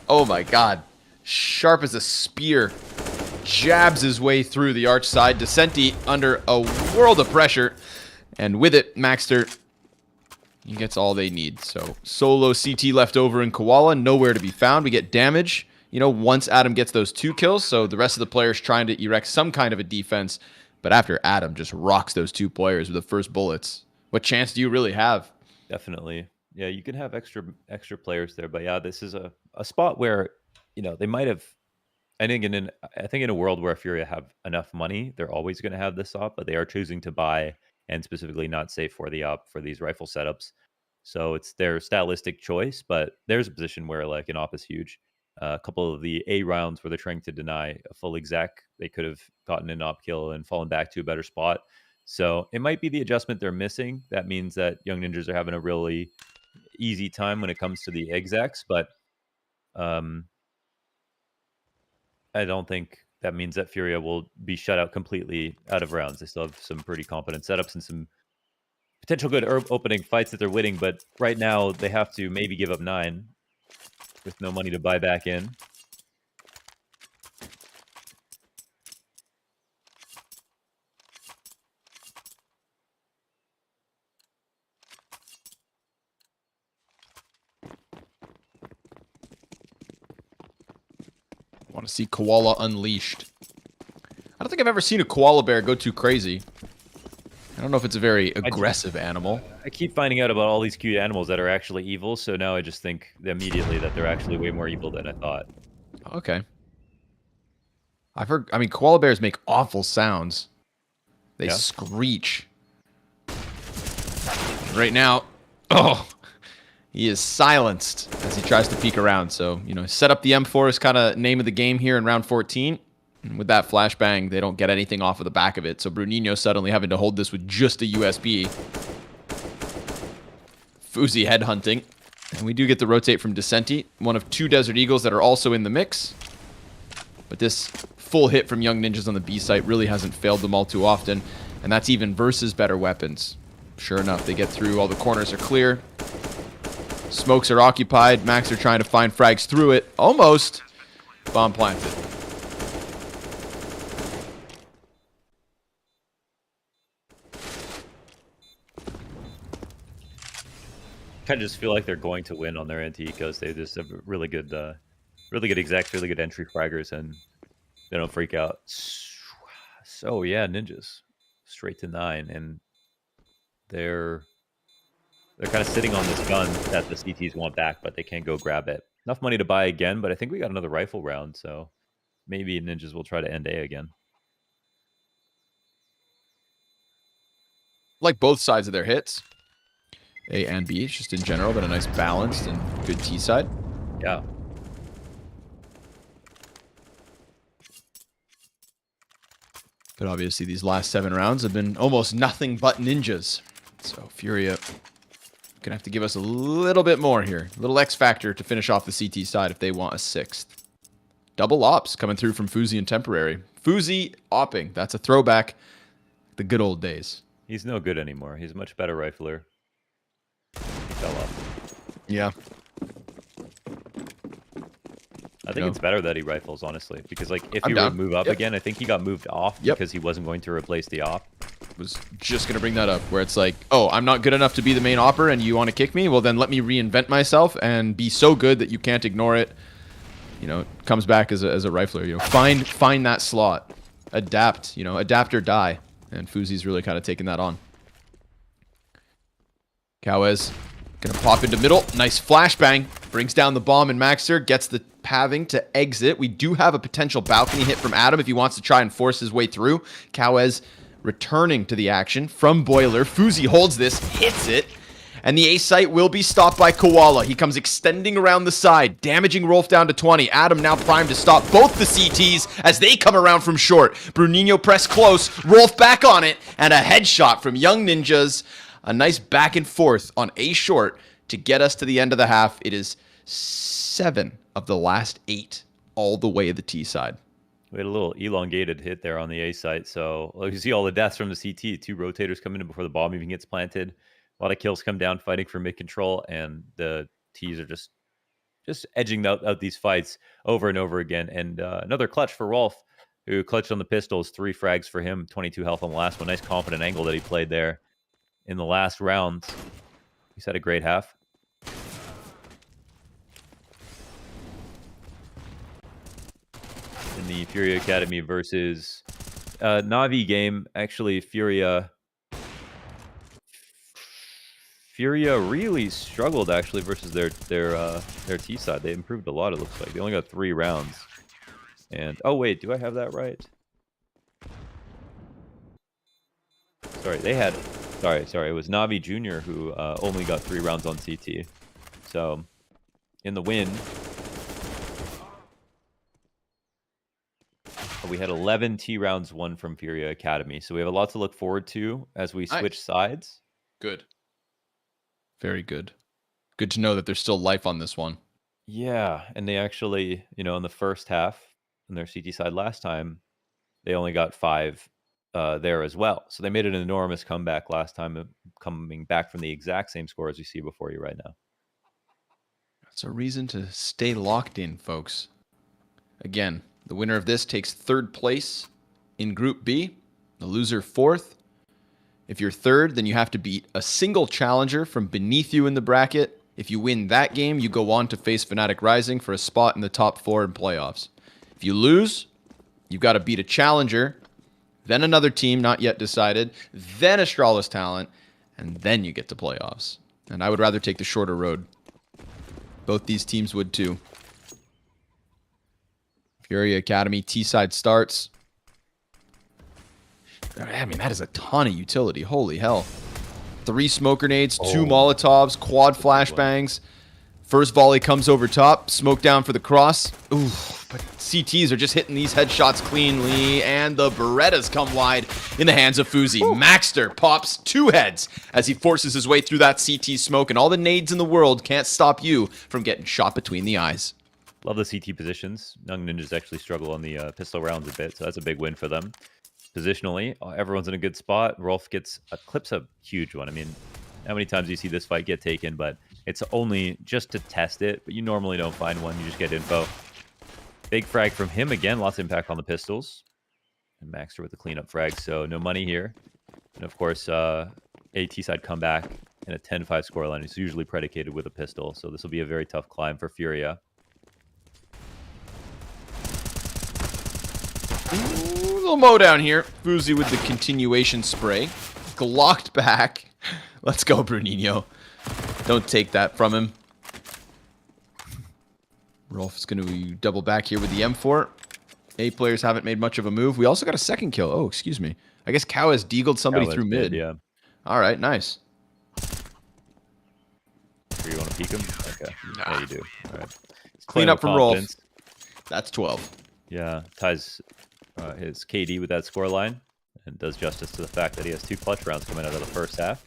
S1: Oh my god. Sharp as a spear. Jabs his way through the arch side. Decenti under a world of pressure. And with it, Maxter, he gets all they need. So solo CT left over in Koala. Nowhere to be found. We get damage, once Adam gets those 2 kills. So the rest of the players trying to erect some kind of a defense. But after Adam just rocks those 2 players with the first bullets, What chance do you really have?
S2: Definitely. Yeah, you can have extra players there, but yeah, this is a spot where, they might have. I think in a world where Furia have enough money, they're always gonna have this op, but they are choosing to buy and specifically not save for the op for these rifle setups. So it's their stylistic choice, but there's a position where like an op is huge. A couple of the A rounds where they're trying to deny a full exec, they could have gotten an op kill and fallen back to a better spot. So it might be the adjustment they're missing. That means that Young Ninjas are having a really easy time when it comes to the execs, but um, I don't think that means that Furia will be shut out completely out of rounds. They still have some pretty competent setups and some potential good opening fights that they're winning, but right now they have to maybe give up 9 with no money to buy back in.
S1: Want to see Koala unleashed. I don't think I've ever seen a koala bear go too crazy. I don't know if it's a very aggressive animal.
S2: I keep finding out about all these cute animals that are actually evil, so now I just think immediately that they're actually way more evil than I thought.
S1: Okay. I've heard, I mean, koala bears make awful sounds. They screech. Right now, he is silenced as he tries to peek around. So, set up the M4 is kind of name of the game here in round 14. And with that flashbang, they don't get anything off of the back of it. So Bruninho suddenly having to hold this with just a USB. Fuzi headhunting. And we do get the rotate from Decenti, one of 2 Desert Eagles that are also in the mix. But this full hit from Young Ninjas on the B site really hasn't failed them all too often. And that's even versus better weapons. Sure enough, they get through. All the corners are clear. Smokes are occupied. Max are trying to find frags through it. Almost. Bomb planted.
S2: Kind of just feel like they're going to win on their anti-ecos. They just have really good execs, really good entry fraggers, and they don't freak out. So yeah, Ninjas straight to 9, and they're kind of sitting on this gun that the CTs want back, but they can't go grab it. Enough money to buy again, but I think we got another rifle round, so maybe Ninjas will try to end A again.
S1: Like both sides of their hits. A and B, just in general, but a nice balanced and good T side.
S2: Yeah.
S1: But obviously these last 7 rounds have been almost nothing but Ninjas. So Furia gonna have to give us a little bit more here. A little X factor to finish off the CT side if they want a 6th. Double ops coming through from Fuzi and Temporary. Fuzi opping. That's a throwback. The good old days.
S2: He's no good anymore. He's a much better rifler. He fell off.
S1: Yeah.
S2: I think it's better that he rifles, honestly, because like if he were to move up again, I think he got moved off because he wasn't going to replace the op.
S1: Was just going to bring that up, where it's like, oh, I'm not good enough to be the main opper and you want to kick me? Well, then let me reinvent myself and be so good that you can't ignore it. It comes back as a rifler. Find that slot. Adapt, adapt or die. And Fuzi's really kind of taking that on. Cowes gonna pop into middle. Nice flashbang. Brings down the bomb, and Maxer gets the paving to exit. We do have a potential balcony hit from Adam if he wants to try and force his way through. Cowes returning to the action from Boiler. Fuzi holds this, hits it, and the A site will be stopped by Koala. He comes extending around the side, damaging Rolf down to 20. Adam now primed to stop both the CTs as they come around from short. Bruninho pressed close, Rolf back on it, and a headshot from Young Ninjas. A nice back and forth on A short to get us to the end of the half. It is 7 of the last 8 all the way to the T side.
S2: We had a little elongated hit there on the A site. So you see all the deaths from the CT. 2 rotators come in before the bomb even gets planted. A lot of kills come down fighting for mid control, and the T's are just edging out these fights over and over again. And another clutch for Rolf, who clutched on the pistols. 3 frags for him, 22 health on the last one. Nice confident angle that he played there in the last round. He's had a great half. In the Furia Academy versus Navi game, actually, Furia FURIA really struggled actually versus their T side. They improved a lot. It looks like they only got 3 rounds. And oh wait, do I have that right? Sorry, they had. Sorry. It was Navi Jr. who only got 3 rounds on CT. So in the win, we had 11 T rounds won from FURIA Academy. So we have a lot to look forward to as we switch sides.
S1: Good. Very good. Good to know that there's still life on this one.
S2: Yeah, and they actually, in the first half, on their CT side last time, they only got 5 there as well. So they made an enormous comeback last time, coming back from the exact same score as you see before you right now.
S1: That's a reason to stay locked in, folks. Again, the winner of this takes 3rd place in Group B, the loser 4th. If you're 3rd, then you have to beat a single challenger from beneath you in the bracket. If you win that game, you go on to face Fnatic Rising for a spot in the top 4 in playoffs. If you lose, you've got to beat a challenger, then another team not yet decided, then Astralis Talent, and then you get to playoffs. And I would rather take the shorter road. Both these teams would too. FURIA Academy T-side starts. I mean, that is a ton of utility. Holy hell. 3 smoke grenades, 2 Molotovs, quad flashbangs. First volley comes over top. Smoke down for the cross. Ooh, but CTs are just hitting these headshots cleanly. And the Berettas come wide in the hands of Fuzi. Maxter pops 2 heads as he forces his way through that CT smoke. And all the nades in the world can't stop you from getting shot between the eyes.
S2: Love the CT positions. Young Ninjas actually struggle on the pistol rounds a bit, so that's a big win for them. Positionally, everyone's in a good spot. Rolf clips a huge one. I mean, how many times do you see this fight get taken? But it's only just to test it. But you normally don't find one. You just get info. Big frag from him again. Lots of impact on the pistols. And Maxter with the cleanup frag. So no money here. And of course, AT side comeback and a 10-5 scoreline is usually predicated with a pistol. So this will be a very tough climb for FURIA.
S1: Ooh, little mow down here. Fuzi with the continuation spray. Glocked back. Let's go, Bruninho. Don't take that from him. Rolf's going to double back here with the M4. A players haven't made much of a move. We also got a 2nd kill. Oh, excuse me. I guess Cow has deagled somebody through mid.
S2: Yeah.
S1: All right, nice.
S2: Sure you want to peek him? Okay.
S1: Nah.
S2: Yeah, you do. All right.
S1: Clean up from Rolf. That's 12.
S2: Yeah, ties his KD with that scoreline and does justice to the fact that he has 2 clutch rounds coming out of the first half.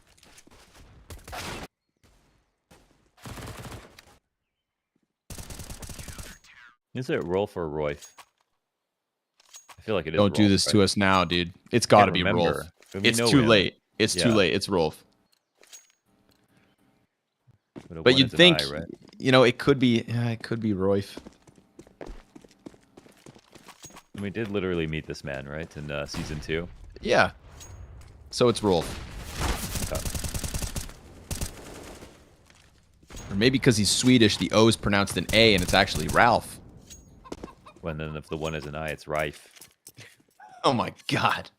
S2: Is it Rolf or Royf? I feel like it is.
S1: Don't do
S2: Rolf,
S1: this
S2: right?
S1: to us now, dude. It's got to be Rolf. It's too late. It's too late. It's Rolf. But you'd think,
S2: right?
S1: it could be. It could be Royf.
S2: And we did literally meet this man, right, in season 2.
S1: Yeah. So it's Rolf.
S2: Okay.
S1: Or maybe because he's Swedish, the O is pronounced an A, and it's actually Ralph.
S2: When then if the one is an I, it's Rife.
S1: Oh my god.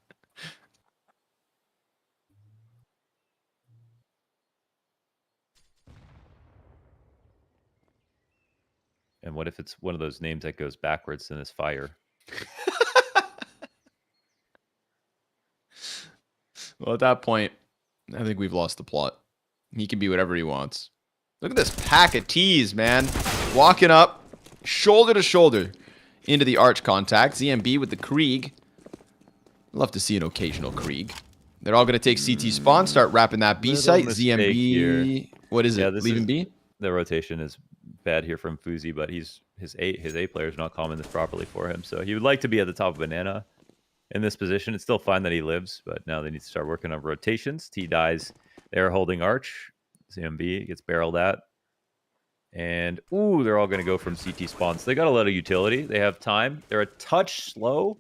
S2: And what if it's one of those names that goes backwards and is fire?
S1: Well, at that point, I think we've lost the plot. He can be whatever he wants. Look at this pack of tees, man. Walking up, shoulder to shoulder, into the arch contact. ZMB with the Krieg. Love to see an occasional Krieg. They're all going to take CT spawn, start wrapping that B site. ZMB, here. What is it? Leaving B?
S2: The rotation is bad here from Fuzi, but his A player is not calling this properly for him. So he would like to be at the top of Banana in this position. It's still fine that he lives, but now they need to start working on rotations. T dies there holding arch. ZMB gets barreled at. And, ooh, they're all going to go from CT spawns. They got a lot of utility. They have time. They're a touch slow.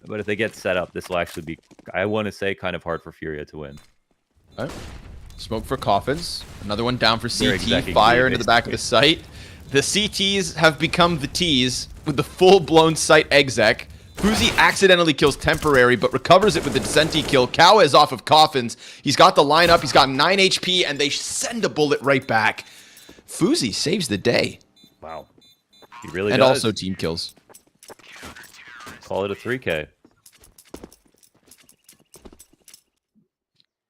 S2: But if they get set up, this will actually be, I want to say, kind of hard for FURIA to win.
S1: All right. Smoke for coffins. Another one down for CT.
S2: Exactly
S1: Fire into the back of the site. The CTs have become the Ts with the full-blown site exec. Fuzi accidentally kills Temporary, but recovers it with the Descenti kill. Kawa is off of Coffins. He's got the lineup. He's got 9 HP, and they send a bullet right back. Fuzi saves the day.
S2: Wow. He really
S1: and
S2: does.
S1: Also team kills.
S2: Call it a 3K.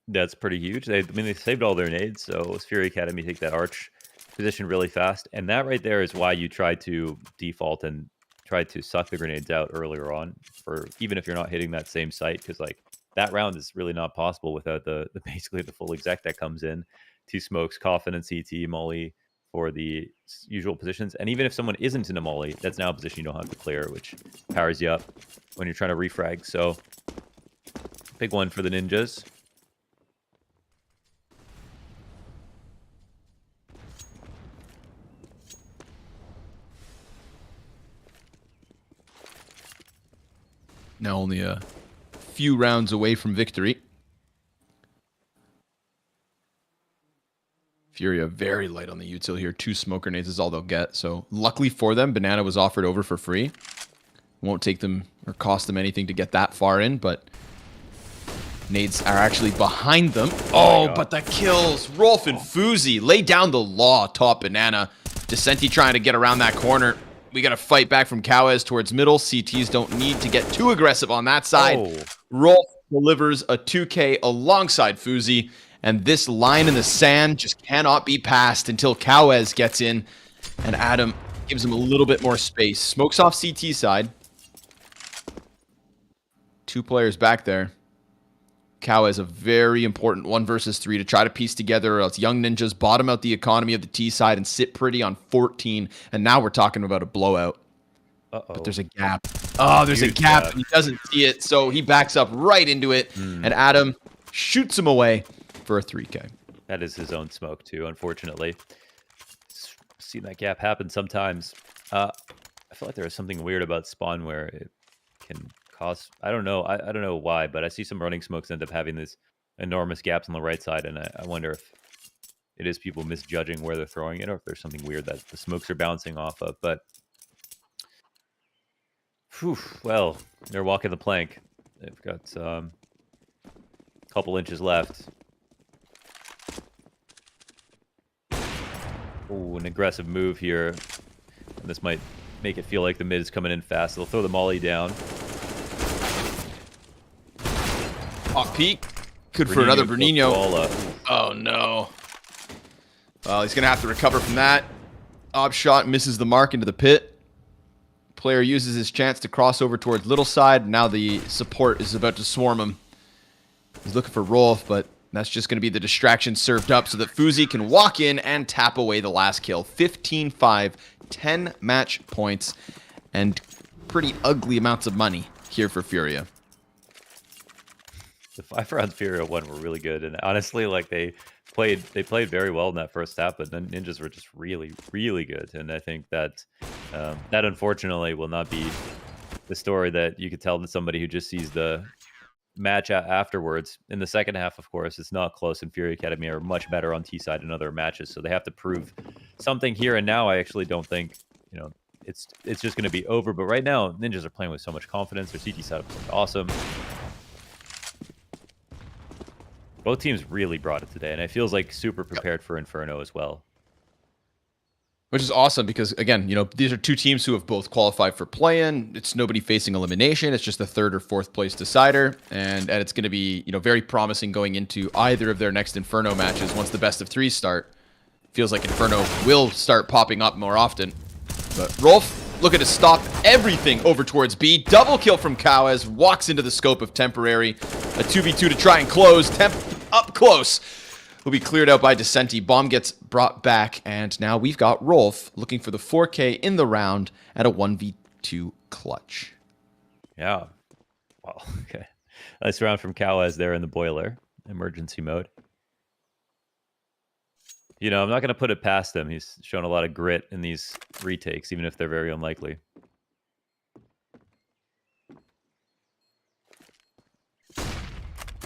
S2: That's pretty huge. They saved all their nades, so Furia Academy take that arch position really fast. And that right there is why you try to default and try to suck the grenades out earlier on, for even if you're not hitting that same site, because like that round is really not possible without the basically the full exec that comes in. 2 smokes, Coffin and CT, Molly for the usual positions. And even if someone isn't in a Molly, that's now a position you don't have to clear, which powers you up when you're trying to refrag. So big one for the ninjas.
S1: Now only a few rounds away from victory. Furia very light on the util here. 2 smoke grenades is all they'll get. So luckily for them, Banana was offered over for free. Won't take them or cost them anything to get that far in, but nades are actually behind them. Oh, but the kills. Rolf and Fuzi lay down the law top Banana. Descenti trying to get around that corner. We got to fight back from Kawez towards middle. CTs don't need to get too aggressive on that side. Oh. Rolf delivers a 2K alongside Fuzi. And this line in the sand just cannot be passed until Kawez gets in. And Adam gives him a little bit more space. Smokes off CT side. 2 players back there. Kawez a very important 1 versus 3 to try to piece together, or else Young Ninjas bottom out the economy of the T side and sit pretty on 14. And now we're talking about a blowout. But there's a gap. Oh, there's a gap, and he doesn't see it, so he backs up right into it. And Adam shoots him away for a 3K.
S2: That is his own smoke too, unfortunately. Seen that gap happen sometimes. I feel like there is something weird about spawn where it can cause, I don't know, I don't know why, but I see some running smokes end up having these enormous gaps on the right side, and I wonder if it is people misjudging where they're throwing it, or if there's something weird that the smokes are bouncing off of. But whew, well, they're walking the plank. They've got a couple inches left. Ooh, an aggressive move here. And this might make it feel like the mid is coming in fast. They'll throw the molly down.
S1: Off peak. Good for another Bernino. Oh, no. Well, he's going to have to recover from that. Op shot misses the mark into the pit. Player uses his chance to cross over towards little side. Now the support is about to swarm him. He's looking for Rolf, but that's just going to be the distraction served up so that Fuzi can walk in and tap away the last kill. 15-5, 10 match points, and pretty ugly amounts of money here for Furia.
S2: The 5 rounds Furia won were really good, and honestly, like they played very well in that first half, but then Ninjas were just really, really good. And I think that that unfortunately will not be the story that you could tell to somebody who just sees the match afterwards. In the second half, of course, it's not close, and Furia Academy are much better on T side in other matches, so they have to prove something here and now. I actually don't think, you know, it's just going to be over, but right now Ninjas are playing with so much confidence. Their CT setup is awesome. Both teams really brought it today, and it feels like super prepared for Inferno as well.
S1: Which is awesome because, again, you know, these are 2 teams who have both qualified for play-in. It's nobody facing elimination. It's just the 3rd or 4th place decider. And it's going to be, you know, very promising going into either of their next Inferno matches once the best of 3s start. Feels like Inferno will start popping up more often. But Rolf looking to stop everything over towards B. Double kill from Kawez. Walks into the scope of Temporary. A 2v2 to try and close. Temp up close. Will be cleared out by Descenti. Bomb gets brought back, and now we've got Rolf looking for the 4K in the round at a 1v2 clutch.
S2: Yeah. Wow. Okay. Nice round from Kawez there in the boiler. Emergency mode. You know, I'm not going to put it past him. He's shown a lot of grit in these retakes, even if they're very unlikely.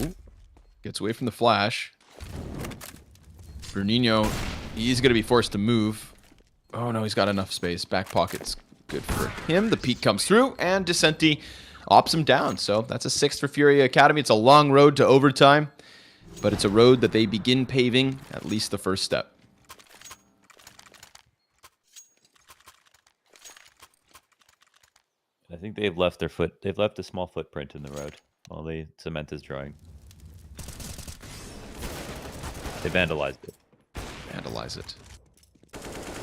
S1: Ooh. Gets away from the flash. Bernino, he's going to be forced to move. Oh, no, he's got enough space. Back pocket's good for him. The peek comes through, and Descenti ops them down. So that's a 6th for Furia Academy. It's a long road to overtime, but it's a road that they begin paving, at least the first step.
S2: I think they've left their foot. They've left a small footprint in the road while they cement is drawing. They vandalized it.
S1: Vandalize it.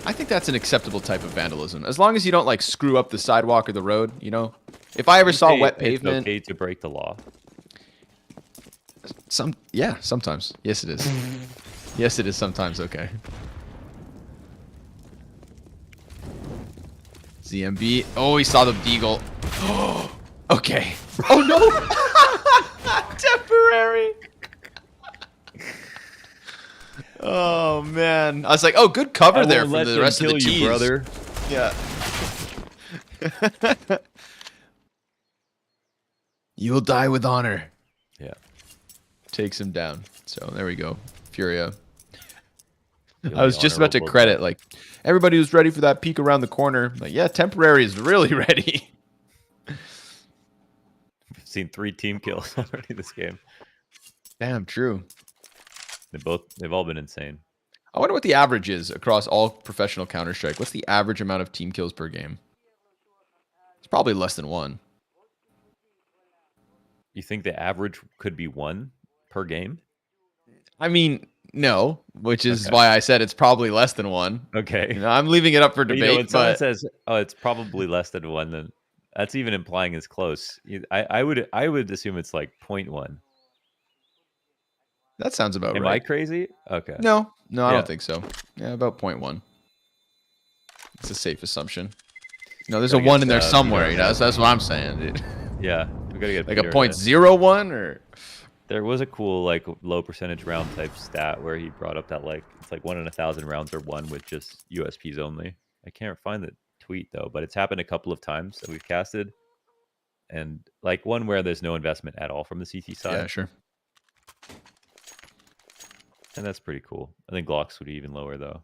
S1: I think that's an acceptable type of vandalism, as long as you don't like screw up the sidewalk or the road. You know, if I ever saw wet pavement,
S2: it's okay to break the law.
S1: Yeah, sometimes. Yes, it is. Yes, it is sometimes. Okay. ZMB. Oh, he saw the beagle. Okay. Oh no. Temporary. Oh man. I was like, oh, good cover there from the rest of the teams,
S2: brother.
S1: Yeah. You'll die with honor.
S2: Yeah.
S1: Takes him down. So there we go. Furia.
S2: Really
S1: I was just about to credit, like, everybody was ready for that peek around the corner. Like, yeah, Temporary is really ready.
S2: We've seen 3 team kills already this game.
S1: Damn, true.
S2: They've all been insane.
S1: I wonder what the average is across all professional Counter-Strike. What's the average amount of team kills per game? It's probably less than 1.
S2: You think the average could be 1 per game?
S1: I mean, no, which is why I said it's probably less than 1.
S2: Okay.
S1: You know, I'm leaving it up for debate.
S2: You know, when someone says, "Oh, it's probably less than 1," then that's even implying it's close. I would assume it's like 0.1.
S1: That sounds about right.
S2: Am I crazy? Okay.
S1: No, I don't think so. Yeah, about 0.1. It's a safe assumption. No, there's a 1 in there somewhere. You know, that's what I'm saying, dude.
S2: Yeah, we gotta get
S1: like a 0.01 or.
S2: There was a cool like low percentage round type stat where he brought up that like it's like 1 in 1,000 rounds are won with just USPs only. I can't find the tweet though, but it's happened a couple of times that we've casted, and like one where there's no investment at all from the CT side.
S1: Yeah, sure.
S2: And that's pretty cool. I think Glocks would be even lower though.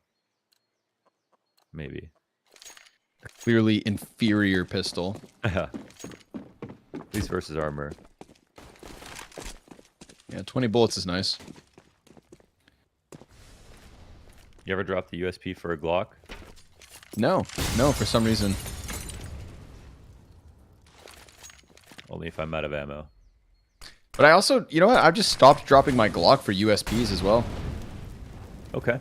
S2: Maybe.
S1: A clearly inferior pistol.
S2: At least versus armor.
S1: Yeah, 20 bullets is nice.
S2: You ever drop the USP for a Glock?
S1: No, for some reason.
S2: Only if I'm out of ammo.
S1: But I also, you know what? I've just stopped dropping my Glock for USPs as well.
S2: Okay.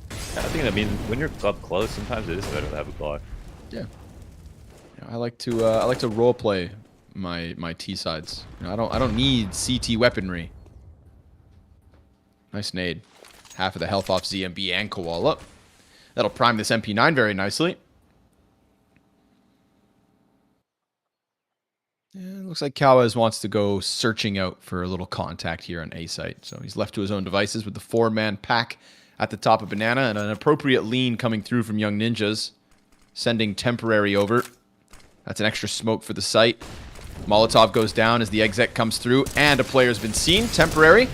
S2: I think, when you're up close, sometimes it is better to have a Glock.
S1: Yeah. I like to role play my T sides. You know, I don't need CT weaponry. Nice nade. Half of the health off ZMB and Koala. That'll prime this MP9 very nicely. And looks like Kawaz wants to go searching out for a little contact here on A site. So he's left to his own devices with the 4-man pack at the top of Banana and an appropriate lean coming through from Young Ninjas. Sending Temporary over. That's an extra smoke for the site. Molotov goes down as the exec comes through, and a player's been seen. Temporary.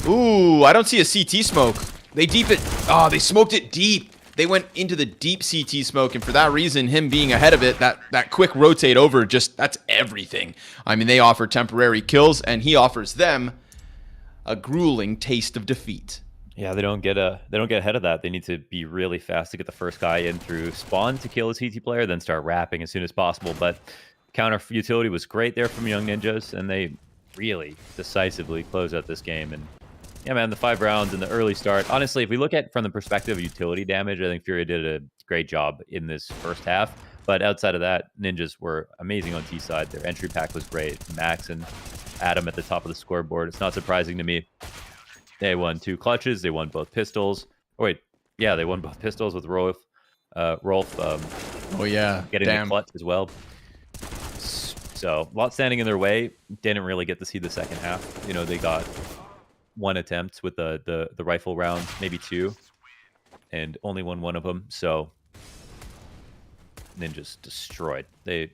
S1: Ooh, I don't see a CT smoke. They deep it. Oh, they smoked it deep. They went into the deep CT smoke, and for that reason, him being ahead of it, that quick rotate over, that's everything. I mean, they offer Temporary kills, and he offers them a grueling taste of defeat.
S2: Yeah, they don't get ahead of that. They need to be really fast to get the first guy in through spawn to kill a CT player, then start wrapping as soon as possible. But counter utility was great there from Young Ninjas, and they really decisively close out this game. And yeah, man, the 5 rounds in the early start. Honestly, if we look at from the perspective of utility damage, I think Furia did a great job in this first half. But outside of that, Ninjas were amazing on T side. Their entry pack was great. Max and Adam at the top of the scoreboard. It's not surprising to me. They won 2 clutches. They won both pistols. Oh, wait. Yeah, they won both pistols with Rolf.
S1: Oh, yeah.
S2: Getting the clutch as well. So, a lot standing in their way. Didn't really get to see the second half. You know, they got 1 attempt with the rifle round, maybe 2. And only won 1 of them. So, Ninjas destroyed. This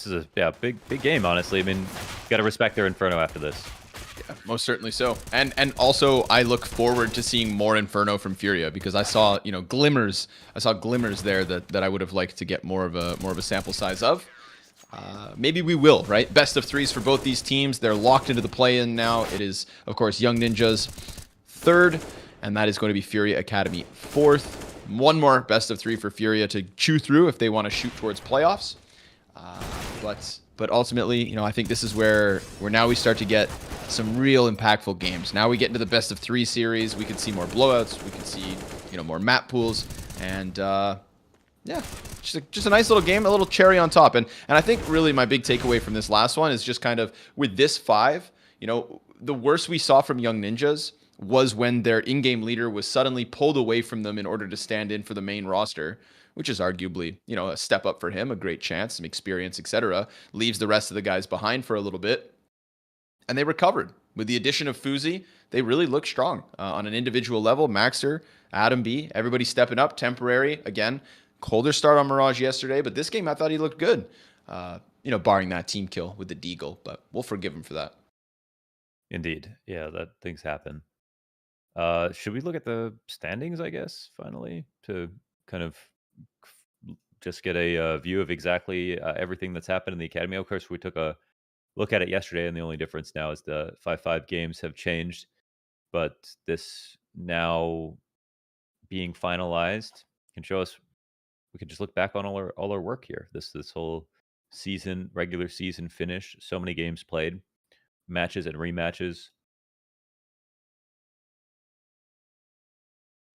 S2: is a big game, honestly. I mean, got to respect their Inferno after this.
S1: Yeah, most certainly so. And also I look forward to seeing more Inferno from Furia because I saw, glimmers. I saw glimmers there that I would have liked to get more of a sample size of. Maybe we will, right? Best of threes for both these teams. They're locked into the play-in now. It is, of course, Young Ninjas third, and that is going to be Furia Academy fourth. One more best of three for Furia to chew through if they want to shoot towards playoffs. But ultimately, I think this is where now we start to get some real impactful games. Now we get into the best of three series. We could see more blowouts. We could see, more map pools. And, yeah, just a nice little game, a little cherry on top. And I think really my big takeaway from this last one is just kind of with this 5, the worst we saw from Young Ninjas was when their in-game leader was suddenly pulled away from them in order to stand in for the main roster, which is arguably, a step up for him, a great chance, some experience, etc. Leaves the rest of the guys behind for a little bit. And they recovered. With the addition of Fuzi, they really look strong on an individual level. Maxer, Adam B, everybody stepping up. Temporary, again, colder start on Mirage yesterday, but this game I thought he looked good. Barring that team kill with the Deagle, but we'll forgive him for that.
S2: Indeed. Yeah, that things happen. Should we look at the standings, I guess, finally, to kind of just get a view of exactly everything that's happened in the academy? Of course, we took a look at it yesterday, and the only difference now is the 5-5 games have changed. But this now being finalized can show us we could just look back on all our work here. This whole season, regular season finish, so many games played, matches and rematches.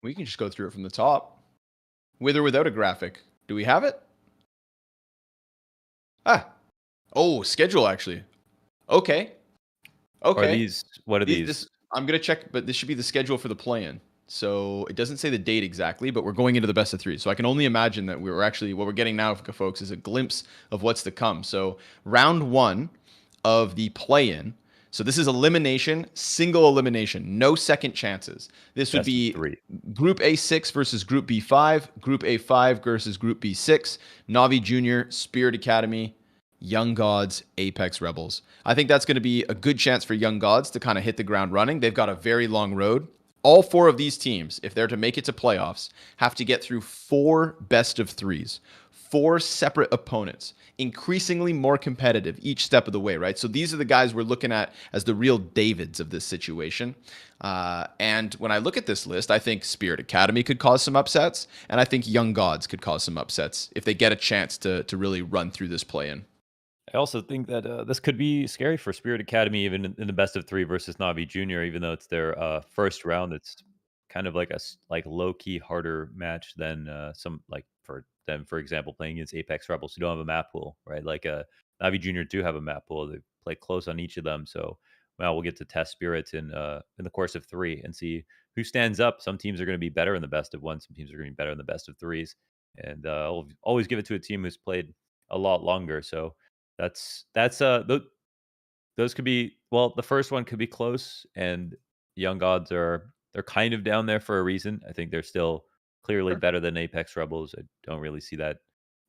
S1: We can just go through it from the top, with or without a graphic. Do we have it? Schedule actually. Okay.
S2: Are these what are these?
S1: I'm gonna check, but this should be the schedule for the play-in. So it doesn't say the date exactly, but we're going into the best of 3. So I can only imagine that what we're getting now, folks, is a glimpse of what's to come. So round 1 of the play-in. So this is elimination, single elimination, no second chances. This would be Group A6 versus Group B5, Group A5 versus Group B6, Navi Junior, Spirit Academy, Young Gods, Apex Rebels. I think that's going to be a good chance for Young Gods to kind of hit the ground running. They've got a very long road. All 4 of these teams, if they're to make it to playoffs, have to get through 4 best of 3s, 4 separate opponents, increasingly more competitive each step of the way, right? So these are the guys we're looking at as the real Davids of this situation. And when I look at this list, I think Spirit Academy could cause some upsets, and I think Young Gods could cause some upsets if they get a chance to really run through this play-in.
S2: I also think that this could be scary for Spirit Academy, even in the best of 3 versus Navi Junior. Even though it's their first round, it's kind of like a low key harder match than some like for them, for example, playing against Apex Rebels who don't have a map pool, right? Like Navi Junior do have a map pool. They play close on each of them, so well, we'll get to test Spirits in the course of 3 and see who stands up. Some teams are going to be better in the best of 1. Some teams are going to be better in the best of 3s, and I'll always give it to a team who's played a lot longer. So those could be the first one could be close, and Young Gods they're kind of down there for a reason. I think they're still clearly
S1: Sure.
S2: better than Apex Rebels. I don't really see that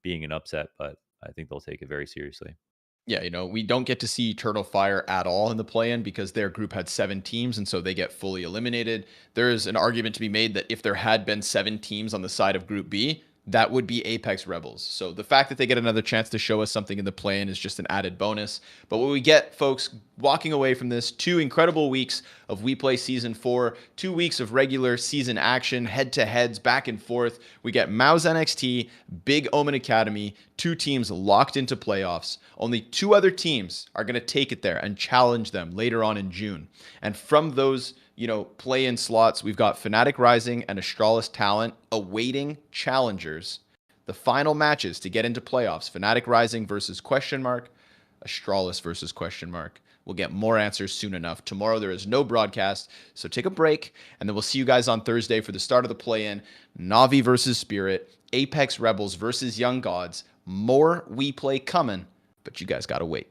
S2: being an upset, but I think they'll take it very seriously.
S1: Yeah, we don't get to see Eternal Fire at all in the play-in because their group had 7 teams, and so they get fully eliminated. There is an argument to be made that if there had been 7 teams on the side of Group B, that would be Apex Rebels. So the fact that they get another chance to show us something in the play-in is just an added bonus. But what we get, folks, walking away from this, 2 incredible weeks of WePlay Season 4, 2 weeks of regular season action, head-to-heads, back and forth. We get Mao's NXT, Big Omen Academy, 2 teams locked into playoffs. Only 2 other teams are going to take it there and challenge them later on in June. And from those play-in slots, we've got Fnatic Rising and Astralis Talent awaiting challengers. The final matches to get into playoffs, Fnatic Rising versus ? Astralis versus ? We'll get more answers soon enough. Tomorrow there is no broadcast, so take a break, and then we'll see you guys on Thursday for the start of the play-in. Navi versus Spirit, Apex Rebels versus Young Gods. More WePlay coming, but you guys gotta wait.